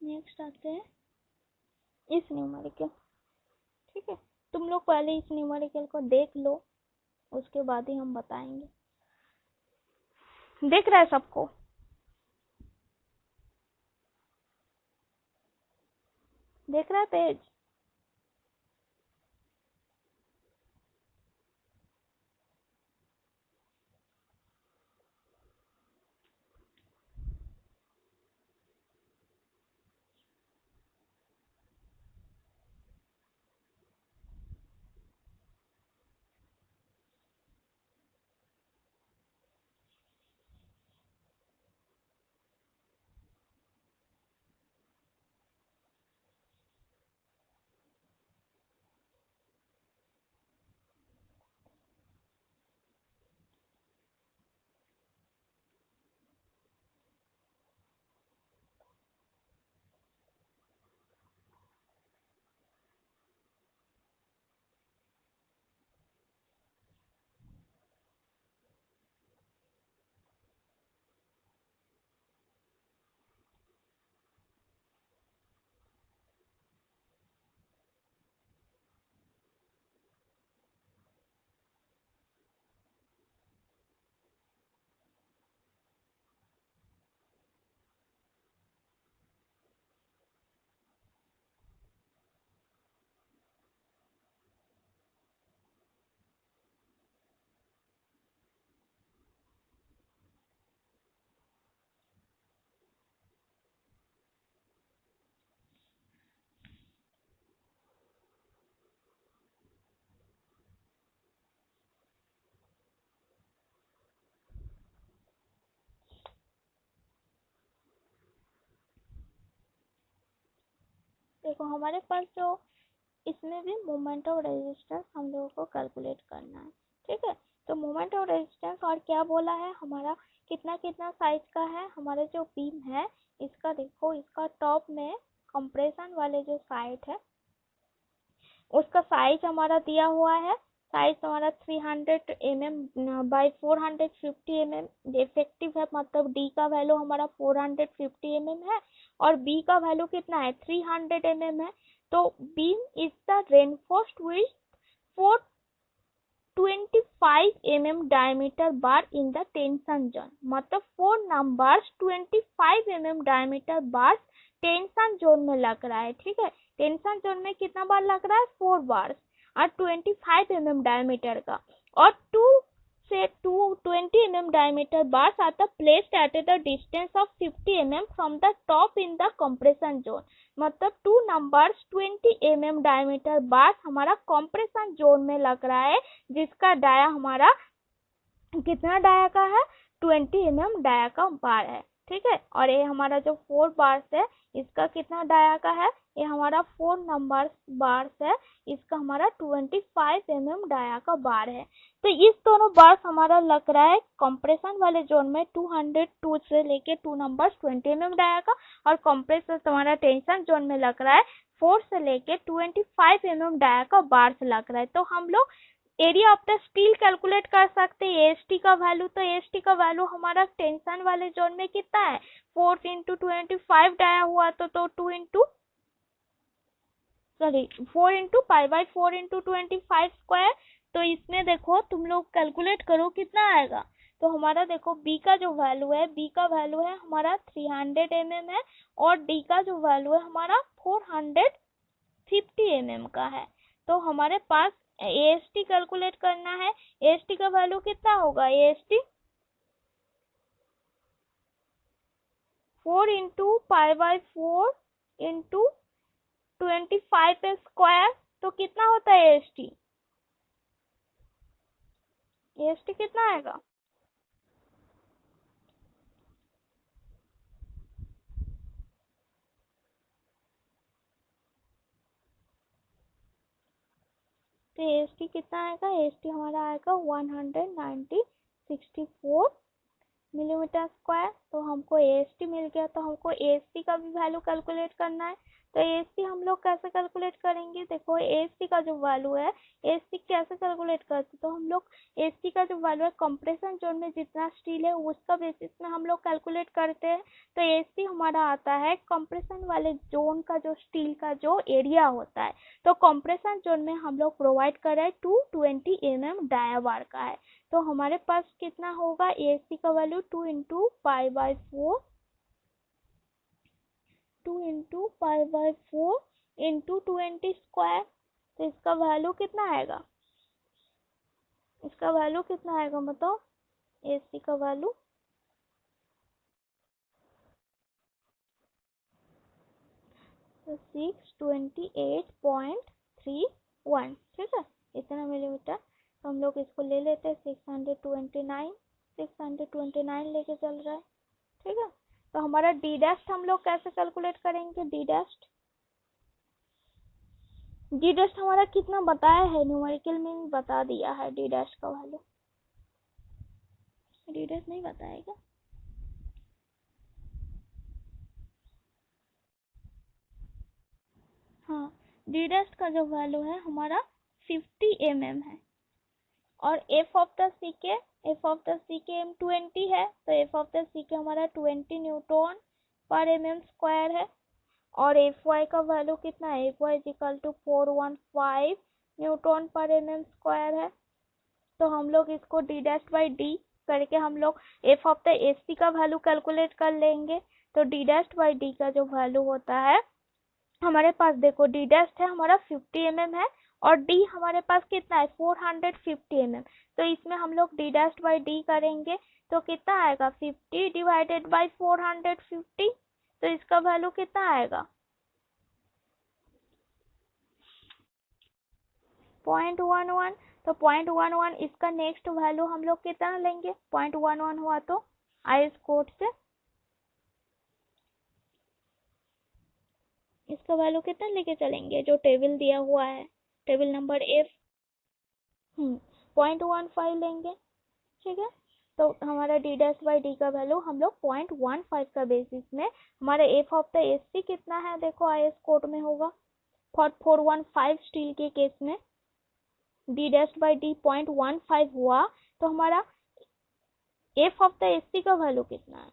नेक्स्ट आते हैं इस न्यूमेरिकल। ठीक है, तुम लोग पहले इस न्यूमेरिकल को देख लो, उसके बाद ही हम बताएंगे। देख रहा है सबको? देख रहा है पेज? देखो हमारे पास जो इसमें भी मोमेंट ऑफ रेजिस्टेंस हम लोगों को कैलकुलेट करना है। ठीक है। तो मोमेंट ऑफ रेजिस्टेंस और क्या बोला है, हमारा कितना कितना साइज का है, हमारा जो बीम है इसका देखो, इसका टॉप में कंप्रेशन वाले जो साइड है उसका साइज हमारा दिया हुआ है, साइज हमारा 300 mm बाई 450 mm इफेक्टिव है, मतलब डी का वैल्यू हमारा 450 mm है और बी का वैल्यू कितना है 300 mm है। तो beam is the reinforced with 425 mm diameter bar in the tension zone, मतलब 4 numbers 25 mm diameter bars tension zone में लग रहा है, ठीक है। टेंशन जोन में कितना बार लग रहा है 4 बार और 25 mm डायमीटर का, और 2 से 220 mm diameter bars are the placed at the distance of 50 mm from the top in the compression zone, मतलब 2 नंबर्स 20 mm डायमीटर बार्स हमारा कंप्रेशन जोन में लग रहा है, जिसका डाया हमारा कितना डाया का है 20 mm डाया का बार है, ठीक है। और ये हमारा जो 4 बार्स है इसका कितना डाया का है, ये हमारा 4 नंबर बार्स है, इसका हमारा 25 mm डाया का बार है। तो इस दोनों बार्स हमारा लग रहा है कंप्रेशन वाले जोन में 202 से लेके 2 नंबर 20 mm डाया का, और कंप्रेसर हमारा टेंशन जोन में लग रहा है 4 से लेके 25 mm डाया का बार्स लग रहा है। तो हम लोग area of the steel calculate कर सकते हैं एएसटी का वैल्यू। तो एएसटी का वैल्यू हमारा टेंशन वाले जोन में कितना है 4 इंटू 25 डाया हुआ, तो 4 into pi by 4 into 25 square. तो इसमें देखो तुम लोग कैलकुलेट करो कितना आएगा। तो हमारा देखो बी का जो वैल्यू है, बी का वैल्यू है हमारा 300 mm है, और डी का जो वैल्यू है हमारा 450 mm का है। तो हमारे पास एएसटी कैलकुलेट करना है, एएसटी का वैल्यू कितना होगा, AST 4 into pi by 4 into 25 square, तो कितना होता है एएसटी, एएसटी कितना आएगा, तो एएसटी कितना आएगा, एएसटी हमारा आएगा 190/64 मिलीमीटर स्क्वायर। तो हमको एएसटी मिल गया, तो हमको एएसटी का भी वैल्यू कैलकुलेट करना है। तो एएसटी हम लोग कैसे कैलकुलेट करेंगे, देखो एएसटी का जो वैल्यू है, एएसटी कैसे कैलकुलेट करते, तो हम लोग एएसटी का जो वैल्यू है कंप्रेशन जोन में जितना स्टील है उसका बेसिस में हम लोग कैलकुलेट करते हैं। तो एएसटी हमारा आता है कंप्रेशन वाले जोन का जो स्टील का जो एरिया होता है, तो कंप्रेशन जोन में हम लोग प्रोवाइड कर रहे हैं 220 mm डाया बार का है। तो हमारे पास कितना होगा एएसटी का value 2 into pi by 4 into 20 square. तो इसका वैल्यू कितना आएगा, इसका वैल्यू कितना आएगा बताओ, एएसटी का वैल्यू 628.31, ठीक है, इतना मिलीमीटर। तो हम लोग इसको ले लेते हैं 629 लेके चल रहा है, ठीक है। तो हमारा डी डैश हम लोग कैसे कैलकुलेट करेंगे, डी डैश हमारा कितना बताया है, न्यूमेरिकल में बता दिया है डी डैश का वैल्यू, डी डैश नहीं बताएगा, हाँ डी डैश का जो वैल्यू है हमारा 50 mm है, और एफ ऑफ द सी के एम 20 है, तो एफ ऑफ द सी के हमारा 20 न्यूटन पर mm स्क्वायर है, और एफ वाई का वैल्यू कितना है, F Y equal to 415 newton पर mm स्क्वायर है। तो हम लोग इसको डी डैश बाई डी करके हम लोग एफ ऑफ द एसी का वैल्यू कैलकुलेट कर लेंगे। तो डी डैश बाई डी का जो वैल्यू होता है हमारे पास, देखो डी डैश है हमारा 50 mm है, और डी हमारे पास कितना है 450 mm। तो इसमें हम लोग डी डैश बाई डी करेंगे तो कितना आएगा 50 डिवाइडेड बाई 450, तो इसका वैल्यू कितना आएगा 0.11। तो 0.11 इसका नेक्स्ट वैल्यू हम लोग कितना लेंगे, 0.11 हुआ तो आईएस कोड से इसका वैल्यू कितना लेके चलेंगे, जो टेबल दिया हुआ है टेबल नंबर एफ 0.15 लेंगे, ठीक है। तो हमारा डी डैश बाई डी का वैल्यू हम लोग 0.15 का बेसिस में, हमारा F of the S C कितना है देखो आईएस कोड में होगा 415 स्टील के केस में डी डैश बाई डी 0.15 हुआ, तो हमारा F of the S C का वैल्यू कितना है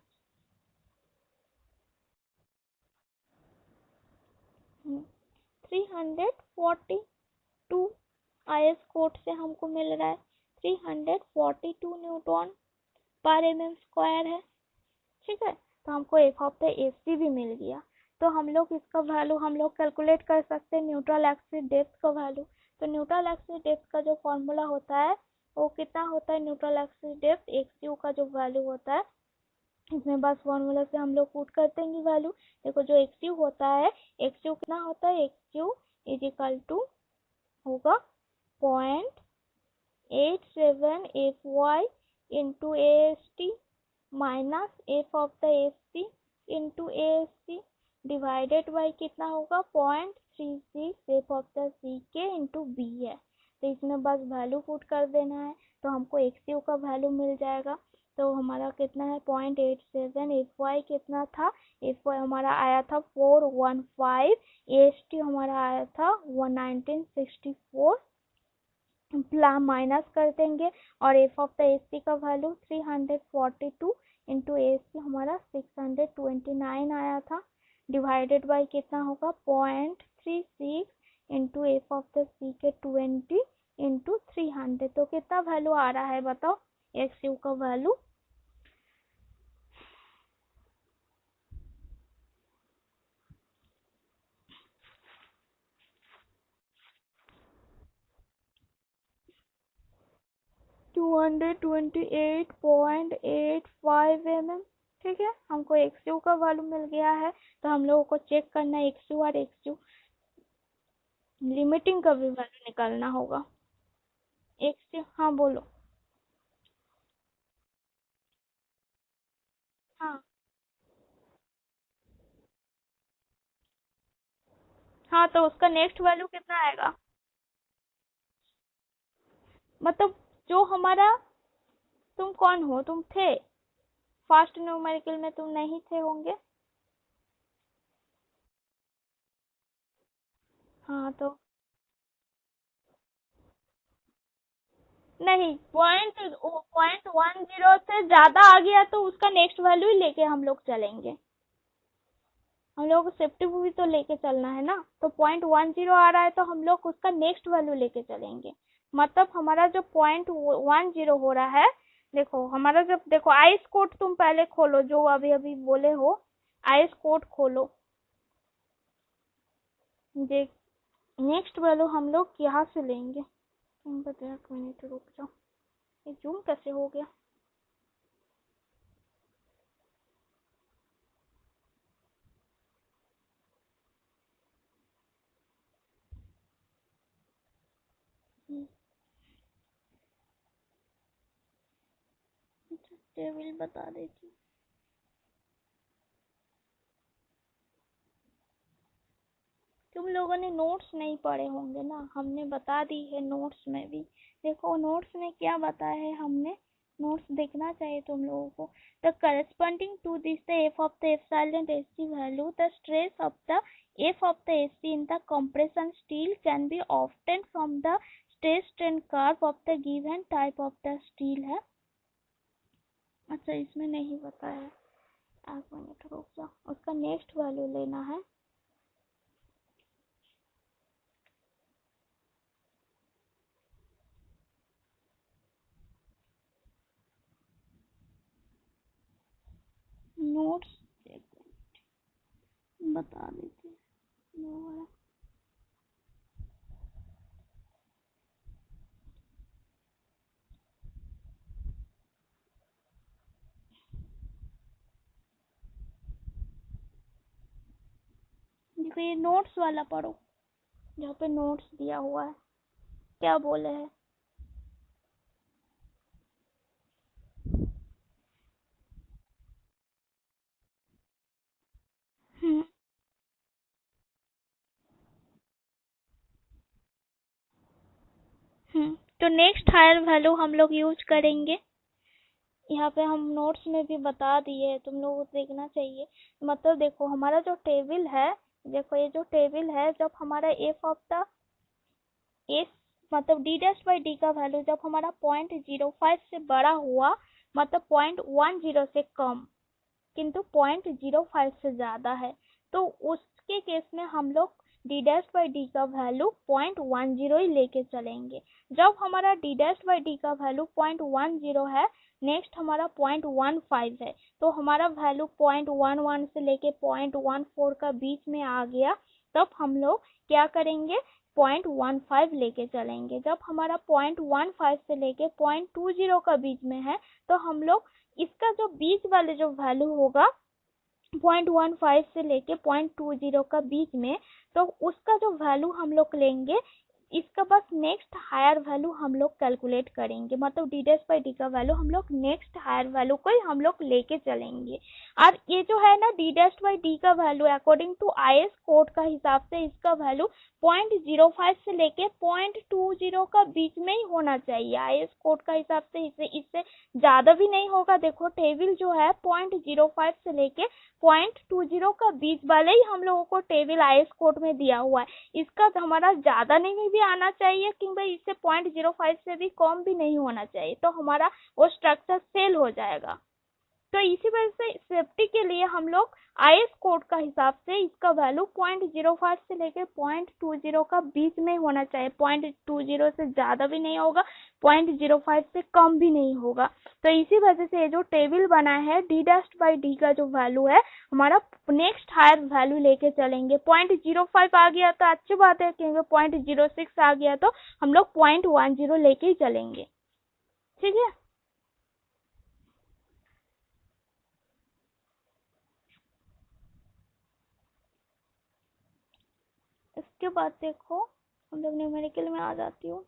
342 आईएस कोड से हमको मिल रहा है 342 न्यूटन पर एम स्क्वायर है, ठीक है। तो हमको F of the S C भी मिल गया। तो हम लोग इसका वैल्यू हम लोग कैलकुलेट कर सकते हैं न्यूट्रल एक्सिस डेप्थ का वैल्यू। तो न्यूट्रल एक्सिस डेप्थ का जो फॉर्मूला होता है वो कितना होता है, neutral axis depth x you का जो वैल्यू होता है, इसमें बस फॉर्मूला से हम लोग पुट कर देंगे वैल्यू। देखो जो एक्स यू होता है, एक्स यू कितना होता है, X U is equal to होगा 0.87 FY into A S T minus F of the S C into A S C divided by कितना होगा 0.36 एफ ऑफ द सी के इंटू बी है। तो इसमें बस वैल्यू पुट कर देना है, तो हमको एक्स यू का वैल्यू मिल जाएगा। तो हमारा कितना है 0.87 एफ वाई कितना था, एफ वाई हमारा आया था 415, ए एस टी हमारा आया था 1964 माइनस कर देंगे, और F of the S C का वैल्यू 342 इंटू ए सी हमारा 629 आया था, डिवाइडेड बाई कितना होगा 0.36 into F of the C के 20 इंटू 300। तो कितना वैल्यू आ रहा है बताओ एक्स यू का वैल्यू, 228.85 mm, ठीक है। हमको एक्स यू का वैल्यू मिल गया है। तो हम लोगों को चेक करना है एक्स यू और एक्स यू लिमिटिंग का भी वैल्यू निकालना होगा। एक्स यू, हाँ बोलो। हाँ हाँ, तो उसका नेक्स्ट वैल्यू कितना आएगा, मतलब जो हमारा, तुम कौन हो, तुम थे फर्स्ट न्यूमेरिकल में, तुम नहीं थे होंगे। हाँ तो नहीं, 0.10 से ज्यादा आ गया तो उसका नेक्स्ट वैल्यू ही लेके हम लोग चलेंगे। हम लोग को सेफ्टी भी तो लेके चलना है ना। तो 0.10 आ रहा है तो हम लोग उसका नेक्स्ट वैल्यू लेके चलेंगे। मतलब हमारा जो 0.10 हो रहा है, देखो हमारा जब, देखो आइस कोड तुम पहले खोलो जो अभी अभी बोले हो, आइस कोड खोलो। देख, नेक्स्ट वैल्यू हम लोग यहाँ से लेंगे। तुम बता, एक मिनट रुक जाओ, ये जूम कैसे हो गया। टेबल बता देती हूँ। तुम लोगों ने नोट्स नहीं पढ़े होंगे ना, हमने बता दी है नोट्स में भी। देखो नोट्स में क्या बताया है हमने, नोट्स देखना चाहिए तुम लोगों को। The corresponding to this the F of the epsilon S C value, the stress of the F of the S C in the compression steel can be obtain from the stress strain curve of the given type of the steel है। अच्छा इसमें नहीं बताया, एक minute रुक जाओ, उसका next value लेना है। नोट्स बता देती हूँ। देखो ये नोट्स वाला पढ़ो, जहाँ पे नोट्स दिया हुआ है, क्या बोले हैं। हम्म हम्म तो नेक्स्ट हायर वैल्यू हम लोग यूज करेंगे। यहाँ पे हम नोट्स में भी बता दिए, तुम लोगों को देखना चाहिए। मतलब देखो हमारा जो टेबल है, देखो ये जो टेबल है, जब हमारा एफ ऑफ द एस मतलब डी डैश बाई डी का वैल्यू जब हमारा 0.05 से बड़ा हुआ, मतलब 0.10 से कम, किंतु 0.05 से ज्यादा है, तो उसके केस में हम लोग डी डैश बाई डी का वैल्यू 0.10 ही लेके चलेंगे। जब हमारा डी डैश बाई डी का वैल्यू 0.10 है, नेक्स्ट हमारा 0.15 है, तो हमारा वैल्यू 0.11 से लेके 0.14 का बीच में आ गया, तब हम लोग क्या करेंगे, 0.15 लेके चलेंगे। जब हमारा 0.15 से लेके 0.20 का बीच में है, तो हम लोग इसका जो बीच वाले जो वैल्यू होगा 0.15 से लेके 0.20 का बीच में, तो उसका जो वैल्यू हम लोग लेंगे, इसका बस नेक्स्ट हायर वैल्यू हम लोग कैलकुलेट करेंगे। मतलब डी डैश बाई डी का वैल्यू हम लोग नेक्स्ट हायर वैल्यू को ही हम लोग लेके चलेंगे। और ये जो है ना डी डैश बाई डी का value according to IS code का हिसाब से इसका वैल्यू 0.05 से लेके 0.20 का बीच में ही होना चाहिए। आईएस कोड का हिसाब से इससे ज्यादा भी नहीं होगा। देखो टेबल जो है 0.05 से लेके 0.20 का बीच वाले ही हम लोगों को टेबल आईएस कोड में दिया हुआ है। इसका हमारा ज्यादा नहीं भी आना चाहिए कि भाई इससे 0.05 से भी कम भी नहीं होना चाहिए, तो हमारा वो स्ट्रक्चर फेल हो जाएगा। तो इसी वजह से सेफ्टी के लिए हम लोग आईएस कोड का हिसाब से इसका वैल्यू 0.05 से लेकर 0.20 का बीच में होना चाहिए। 0.20 से ज्यादा भी नहीं होगा, 0.05 से कम भी नहीं होगा। तो इसी वजह से ये जो टेबल बना है डी डैश बाई डी का जो वैल्यू है, हमारा नेक्स्ट हायर वैल्यू लेके चलेंगे। 0.05 आ गया तो अच्छी बात है, क्योंकि 0.06 आ गया तो हम लोग 0.10 लेके ही चलेंगे। ठीक है। इसके बाद देखो हम लोग न्यूमेरिकल में आ जाती हूँ।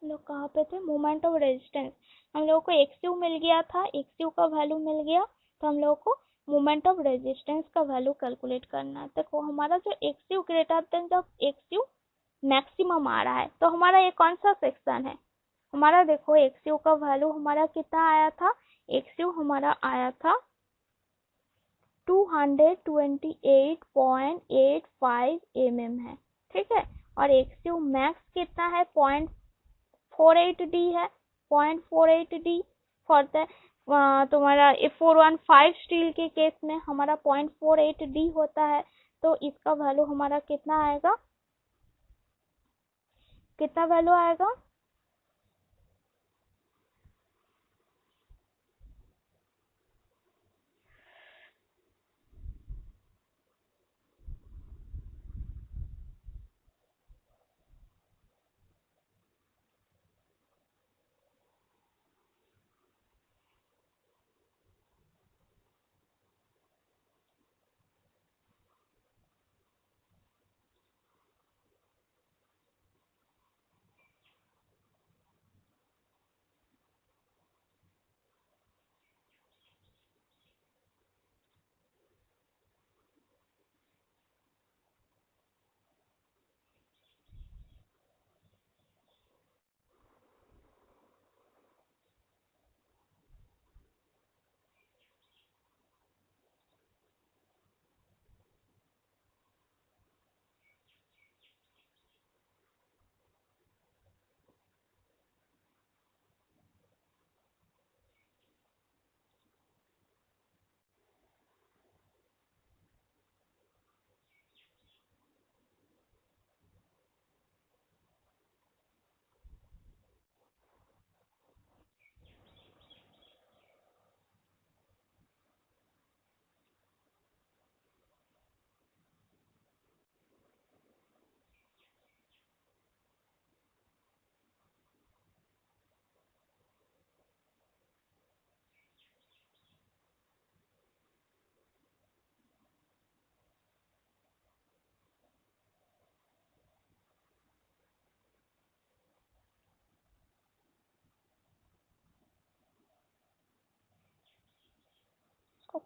हम लोग कहाँ पे थे, मोमेंट ऑफ रेजिस्टेंस। हम लोगों को एक्सयू मिल गया था, एक्सयू का वैल्यू मिल गया, तो हम लोगों को मोमेंट ऑफ रेजिस्टेंस का वैल्यू कैलकुलेट करना है। देखो हमारा जो एक्सयू ग्रेटर देन जब एक्सयू मैक्सिमम आ रहा है, तो हमारा ये कौन सा सेक्शन है, हमारा देखो एक्सयू का वैल्यू हमारा कितना आया था, एक्सयू हमारा आया था 228.85 mm है। ठीक है। और एक्सयू मैक्स कितना है, 0.48D है, 0.48D फॉर द तुम्हारा 415 स्टील के केस में हमारा 0.48D होता है। तो इसका वैल्यू हमारा कितना आएगा, कितना वैल्यू आएगा,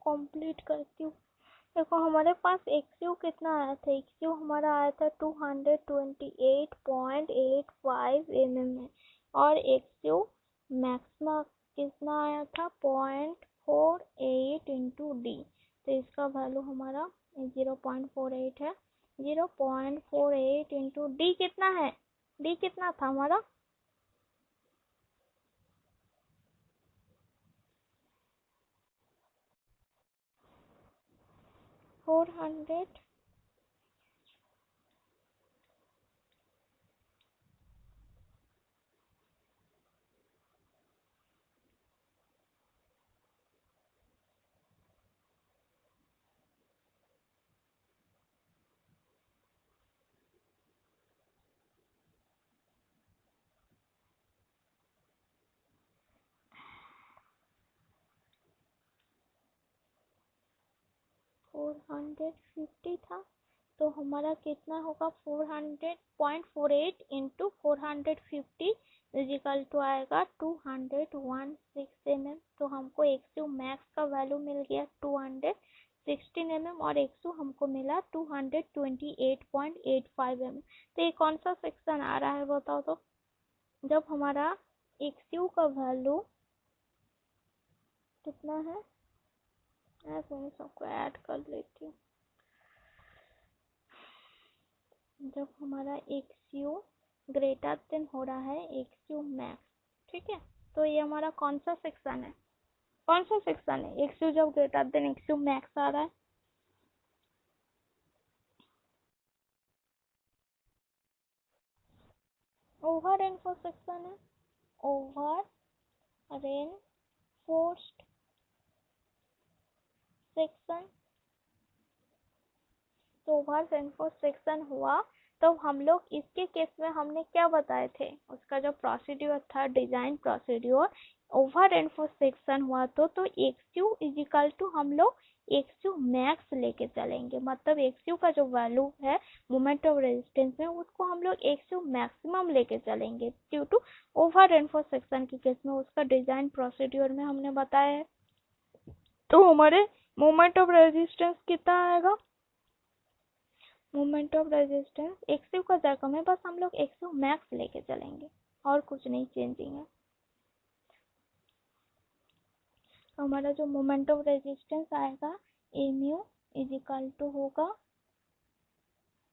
कंप्लीट करती हूँ। देखो हमारे पास एक्सयू कितना आया था, एक्सयू हमारा आया था 228.85 mm और एक्सयू मैक्सिमा कितना आया था 0.48 इंटू डी। तो इसका वैल्यू हमारा 0.48 है। 0.48 इंटू डी कितना है, डी कितना था हमारा 400 450 था। तो हमारा कितना होगा 400.48 इंटू 450 इजिकल टू आएगा 216 mm। तो हमको एक्सयू मैक्स का वैल्यू मिल गया 216 mm और एक्सयू हमको मिला 228.85 mm। तो ये कौन सा सेक्शन आ रहा है बताओ तो, जब हमारा एक्सयू का वैल्यू कितना है, ऐसे मैं सबको ऐड कर लेती हूँ। जब हमारा एक्सयू ग्रेटर देन हो रहा है एक्सयू मैक्स, ठीक है, तो ये हमारा कौन सा सेक्शन है, कौन सा सेक्शन है, एक्सयू जब ग्रेटर देन एक्सयू मैक्स आ रहा है, ओवर रेनफोर्स सेक्शन है, ओवर रेनफोर्स्ड सेक्शन। तो ओवर रेनफोर्स सेक्शन हुआ तो हम लोग इसके केस में हमने क्या बताए थे, उसका जो प्रोसीड्यूर था design procedure, over reinforce section हुआ तो एक्सयू इजिकल टू हम लोग एक्सयू मैक्स लेके चलेंगे। मतलब एक्सयू का जो वैल्यू है मोमेंट ऑफ रेजिस्टेंस में उसको हम लोग एक्सयू मैक्सिमम लेके चलेंगे due to over reinforce section के केस में, उसका डिजाइन प्रोसीड्यूर में हमने बताया है। तो हमारे मोमेंट ऑफ रेजिस्टेंस कितना आएगा, मोमेंट ऑफ रेजिस्टेंस एक्सयू का जगह में बस हम लोग एक्सयू मैक्स लेके चलेंगे और कुछ नहीं चेंजिंग है। तो हमारा जो मोमेंट ऑफ रेजिस्टेंस आएगा एम्यू इज इक्वल टू होगा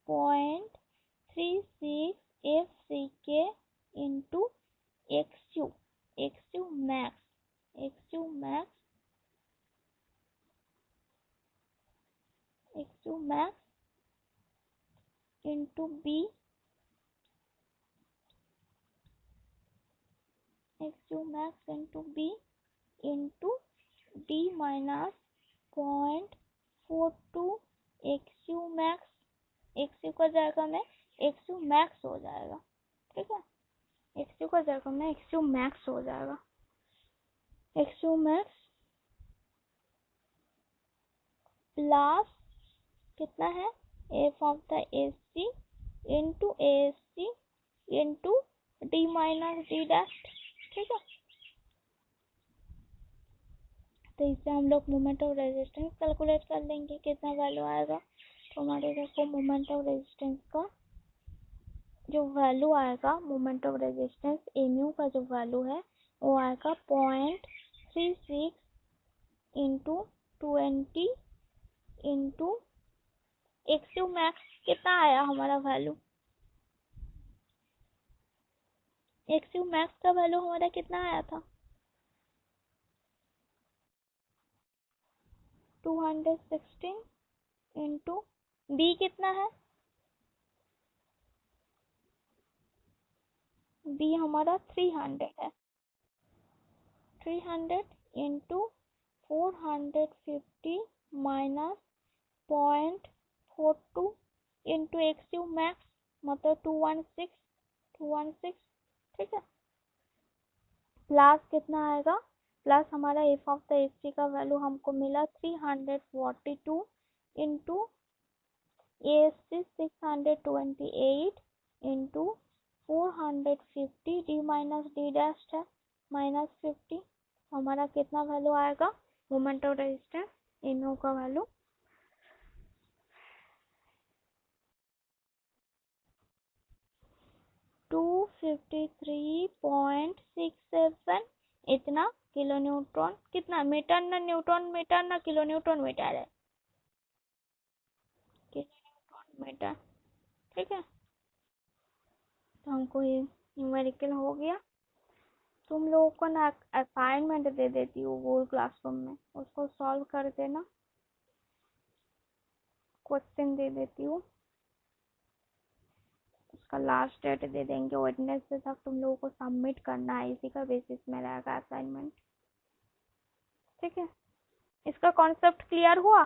0.36 एफ सी के into X U, X U max, X U max, X U max into B, X U max into B into D minus 0.42 X U max, X U का जगह में एक्सयू मैक्स हो जाएगा, ठीक है, एक्सयू का जगह में एक्सयू मैक्स हो जाएगा, एक्सयू मैक्स प्लस कितना है F of the A C into A S C into D minus D dash, ठीक है। तो इससे हम लोग मोमेंट ऑफ रेजिस्टेंस कैलकुलेट कर लेंगे कितना वैल्यू आएगा। तो हमारे देखो मोमेंट ऑफ रेजिस्टेंस का जो वैल्यू आएगा, मोमेंट ऑफ रेजिस्टेंस एम्यू का जो वैल्यू है वो आएगा 0.36 इंटू 20 इंटू एक्सयू मैक्स कितना आया हमारा वैल्यू, एक्सयू मैक्स का वैल्यू हमारा कितना आया था 216 इंटू बी कितना है, बी हमारा 300 है, 300 into 450 minus 0.42 into XU max मतलब 216, ठीक है, प्लस कितना आएगा, प्लस हमारा F of the F C का वैल्यू हमको मिला 342 into A S C 628 into 450 D minus D dash है -50, हमारा कितना वैल्यू आएगा मोमेंट ऑफ रेजिस्टेंस NO का वैल्यू 253.67 इतना किलो न्यूटन, कितना मीटर ना न्यूटन मीटर ना किलो न्यूटन मीटर है, किलो न्यूटन मीटर। ठीक है, तो हमको ये न्यूमेरिकल हो गया। तुम लोगों को ना असाइनमेंट दे देती हूँ गूगल क्लासरूम में, उसको सॉल्व कर देना, क्वेश्चन दे देती हूँ, उसका लास्ट डेट दे देंगे, वेडनेसडे तक तुम लोगों को सबमिट करना है, इसी का बेसिस में रहेगा असाइनमेंट। ठीक है, इसका कॉन्सेप्ट क्लियर हुआ,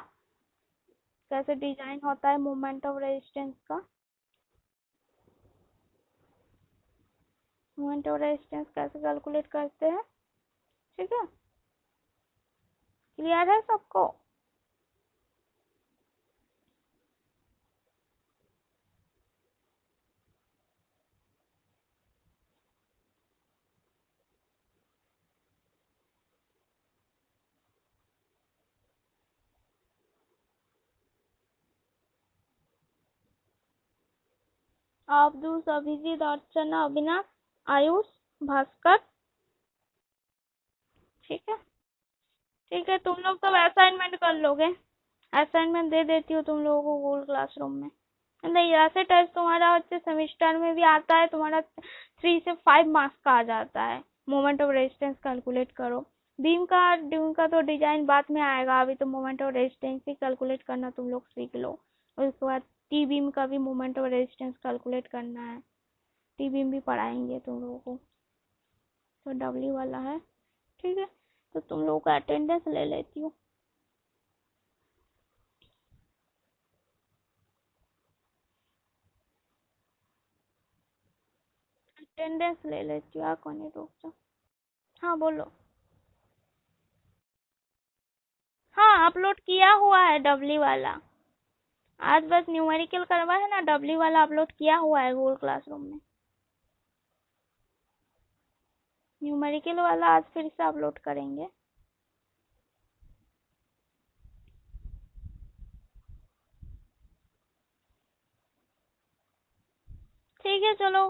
कैसे डिजाइन होता है मोमेंट ऑफ रेजिस्टेंस का, मोमेंट ऑफ रेजिस्टेंस कैसे कैलकुलेट करते हैं। ठीक है, क्लियर है सबको। अब्दुल, अभिजीत, अर्चना, अविनाश, आयुष, भास्कर। ठीक है, ठीक है, तुम लोग सब असाइनमेंट कर लोगे, असाइनमेंट दे देती हूँ तुम लोगों को गूगल क्लासरूम में। नहीं, ऐसे टेस्ट तुम्हारा अच्छे सेमेस्टर में भी आता है, तुम्हारा 3 से 5 मार्क्स का आ जाता है, मोमेंट ऑफ रेजिस्टेंस कैलकुलेट करो। बीम का तो डिजाइन बाद में आएगा, अभी तो moment of resistance he calculate करना तुम लोग सीख लो, और उसके बाद टी बीम का भी मोमेंट ऑफ रेजिस्टेंस कैलकुलेट करना है, टी बीम भी पढ़ाएंगे तुम लोगों को, तो डब्ल्यू वाला है। ठीक है, तो तुम लोगों का अटेंडेंस ले लेती हूँ, अटेंडेंस ले लेती हूँ, आँखों नहीं रुक जाओ। हाँ बोलो। हाँ, अपलोड किया हुआ है डब्ल्यू वाला, आज बस न्यूमेरिकल करवा है ना, डब्ल्यू वाला अपलोड किया हुआ है गूगल क्लासरूम में, न्यूमेरिकल वाला आज फिर से अपलोड करेंगे। ठीक है, चलो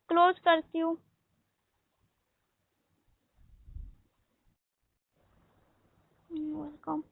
क्लोज करती हूँ। वेलकम।